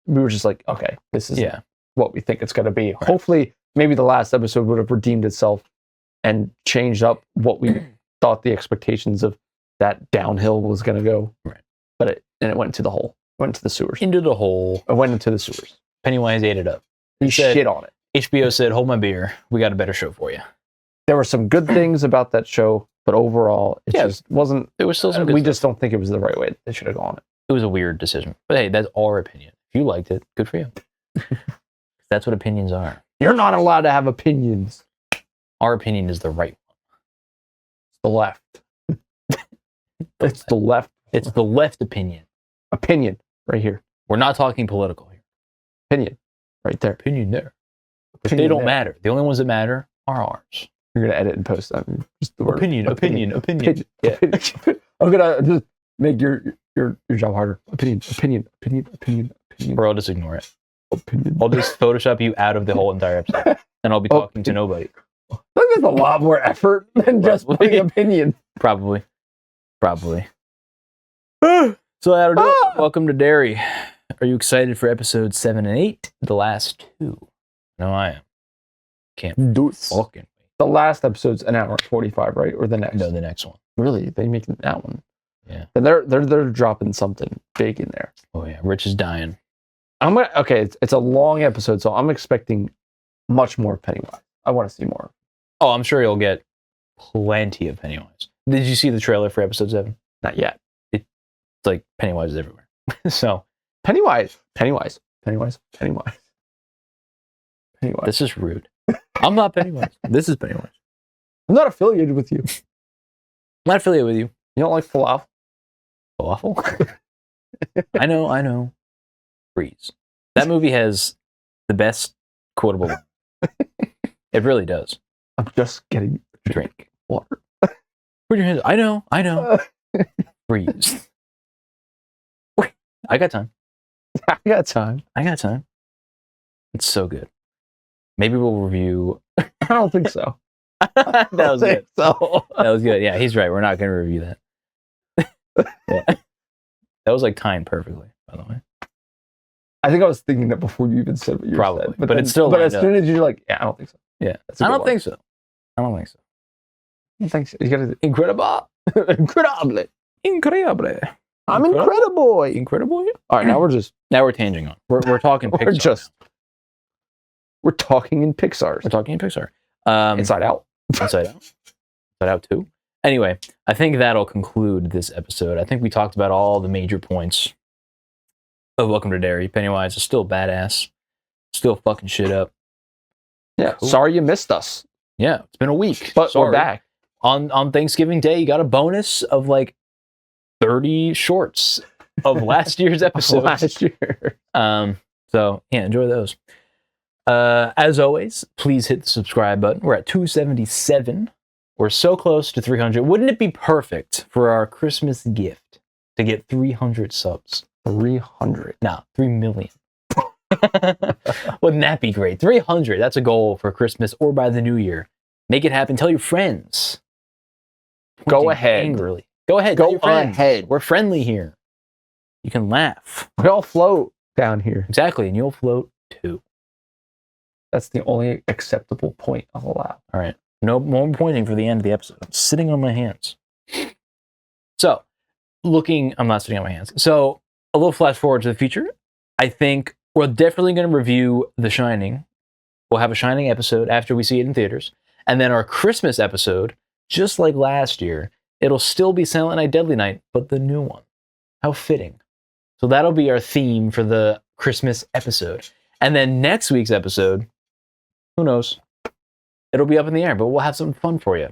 we were just like, okay, this is what we think it's going to be. Right. Hopefully, maybe the last episode would have redeemed itself and changed up what we thought the expectations of that downhill was going to go. Right. But it went to the hole. Went to the sewers. Into the hole. It went into the sewers. Pennywise ate it up. He shit on it. HBO said, hold my beer. We got a better show for you. There were some good things about that show, but overall, it just wasn't. There was still some good we stuff. Just don't think it was the right way they should have gone. It was a weird decision. But hey, that's our opinion. If you liked it, good for you. That's what opinions are. You're not allowed to have opinions. Our opinion is the right one. It's the left. It's the left. It's the left opinion. Opinion, right here. We're not talking political here. Opinion, right there. Opinion there. But they don't matter. The only ones that matter are ours. You're gonna edit and post that. Just the word opinion. Yeah. I'm gonna just make your job harder. Opinion. Bro, I'll just ignore it. Opinion. I'll just Photoshop you out of the whole entire episode, and I'll be talking to nobody. That's a lot more effort than just putting opinion. Probably. So that'll do it. Welcome to Derry. Are you excited for episodes 7 and 8? The last 2. No, I am. Can't do it. Fucking. The last episode's an hour 45, right? Or the next? No, the next one. Really? They make that one? Yeah. And they're dropping something big in there. Oh yeah, Rich is dying. It's a long episode, so I'm expecting much more Pennywise. I want to see more. Oh, I'm sure you'll get plenty of Pennywise. Did you see the trailer for episode 7? Not yet. It's like Pennywise is everywhere. So Pennywise. This is rude. I'm not Pennywise. This is Pennywise. I'm not affiliated with you. I'm not affiliated with you. You don't like falafel? Falafel? I know. Freeze. That movie has the best quotable line. It really does. I'm just getting a drink. Water. Put your hands. I know. Freeze. I got time. I got time. It's so good. Maybe we'll review I don't think so. That was good. So. That was good. Yeah, he's right. We're not going to review that. Yeah. That was like timed perfectly, by the way. I think I was thinking that before you even said what you Probably, said. but then, it's still. But as lined soon as you're like, yeah, I don't think so. Yeah, That's a I good don't one. think so. I don't think so. I think so. You gotta incredible, incredible, Incredible. I'm incredible. Incredible. All right, now we're tanging on. We're talking Pixar. We're talking in Pixar. We're talking in Pixar. Inside Out. Inside Out. Inside Out 2. Anyway, I think that'll conclude this episode. I think we talked about all the major points of Welcome to Derry. Pennywise is still badass. Still fucking shit up. Yeah. Cool. Sorry you missed us. Yeah, it's been a week. But Sorry. we're back. On Thanksgiving Day, you got a bonus of like 30 shorts of last year's episode. Last year. So yeah, enjoy those. As always, please hit the subscribe button. We're at 277. We're so close to 300. Wouldn't it be perfect for our Christmas gift to get 300 subs? 300. No, 3 million. Wouldn't that be great? 300. That's a goal for Christmas or by the new year. Make it happen. Tell your friends. Go ahead. Angrily. Go ahead. Go ahead. We're friendly here. You can laugh. We all float down here. Exactly, and you'll float too. That's the only acceptable point I'll allow. All right. No more pointing for the end of the episode. I'm sitting on my hands. So, I'm not sitting on my hands. So, a little flash forward to the future. I think we're definitely going to review The Shining. We'll have a Shining episode after we see it in theaters. And then our Christmas episode, just like last year, it'll still be Silent Night, Deadly Night, but the new one. How fitting. So that'll be our theme for the Christmas episode. And then next week's episode, who knows? It'll be up in the air, but we'll have something fun for you.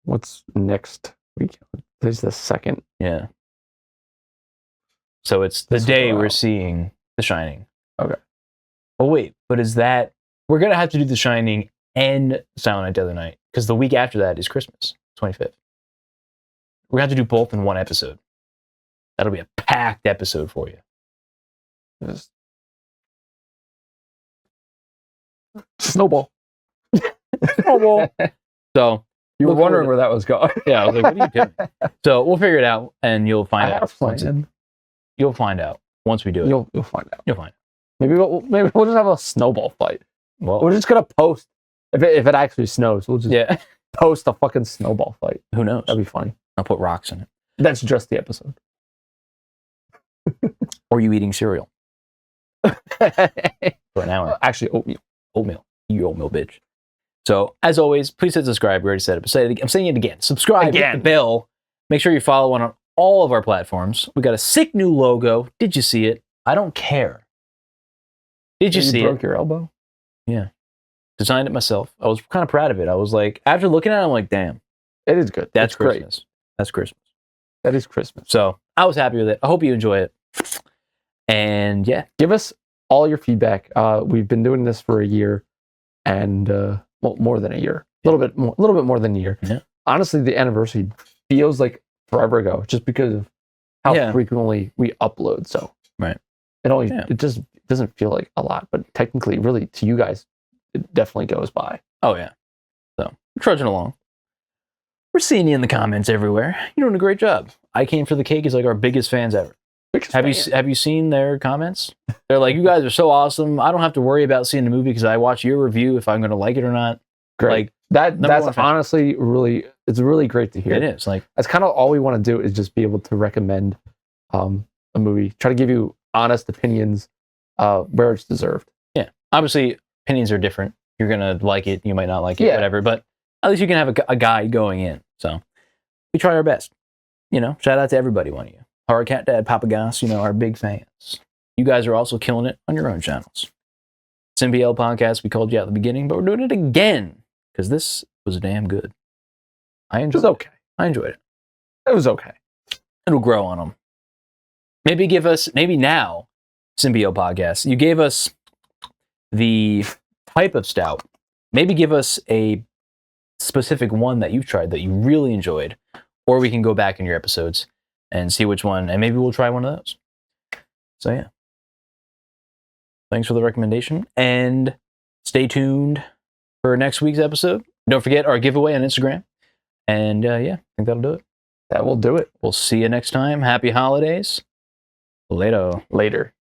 What's next week? There's the second. Yeah. So it's the day we're seeing The Shining. Okay. Oh, wait, but is that... We're going to have to do The Shining and Silent Night, Deadly Night, because the week after that is Christmas, 25th. We're going to have to do both in one episode. That'll be a packed episode for you. Snowball. Snowball. So... You were wondering where that was going. Yeah, I was like, what are you doing? So we'll figure it out, and you'll find out. You'll find out once we do it. You'll find out. You'll find out. Maybe we'll just have a snowball fight. Well, we're just gonna post if it actually snows. We'll just post a fucking snowball fight. Who knows? That'd be funny. I'll put rocks in it. That's just the episode. Or you eating cereal for an hour? Actually, oatmeal. Oatmeal. You oatmeal bitch. So, as always, please hit subscribe. We already said it, but I'm saying it again. Subscribe, hit the bell. Make sure you follow on all of our platforms. We got a sick new logo. Did you see it? I don't care. Did you see it? You broke your elbow? Yeah. Designed it myself. I was kind of proud of it. I was like, after looking at it, I'm like, damn. It is good. That's Christmas. Great. That's Christmas. That is Christmas. So, I was happy with it. I hope you enjoy it. And yeah. Give us all your feedback. We've been doing this for a year. And... more than a year, a little bit more than a year. Yeah. Honestly, the anniversary feels like forever ago, just because of how frequently we upload. So it just doesn't feel like a lot, but technically, really, to you guys, it definitely goes by. Oh yeah. So we're trudging along. We're seeing you in the comments everywhere. You're doing a great job. I Came for the Cake is like our biggest fans ever. Have you seen their comments? They're like, you guys are so awesome. I don't have to worry about seeing the movie because I watch your review if I'm going to like it or not. Great. Like that's honestly it's really great to hear. It is. Like, that's kind of all we want to do is just be able to recommend a movie. Try to give you honest opinions where it's deserved. Yeah. Obviously, opinions are different. You're going to like it. You might not like it, whatever. But at least you can have a guide going in. So we try our best. Shout out to everybody, one of you. Our cat dad, Papa Goss, are big fans. You guys are also killing it on your own channels. Symbi-ale Podcast, we called you out at the beginning, but we're doing it again because this was damn good. I enjoyed it. Okay. I enjoyed it. It was okay. It'll grow on them. Maybe now, Symbi-ale Podcast, you gave us the type of stout. Maybe give us a specific one that you've tried that you really enjoyed, or we can go back in your episodes and see which one, and maybe we'll try one of those. So yeah. thanks for the recommendation. And stay tuned for next week's episode. Don't forget our giveaway on Instagram. And yeah, I think that'll do it. That will do it. We'll see you next time. Happy holidays. Later.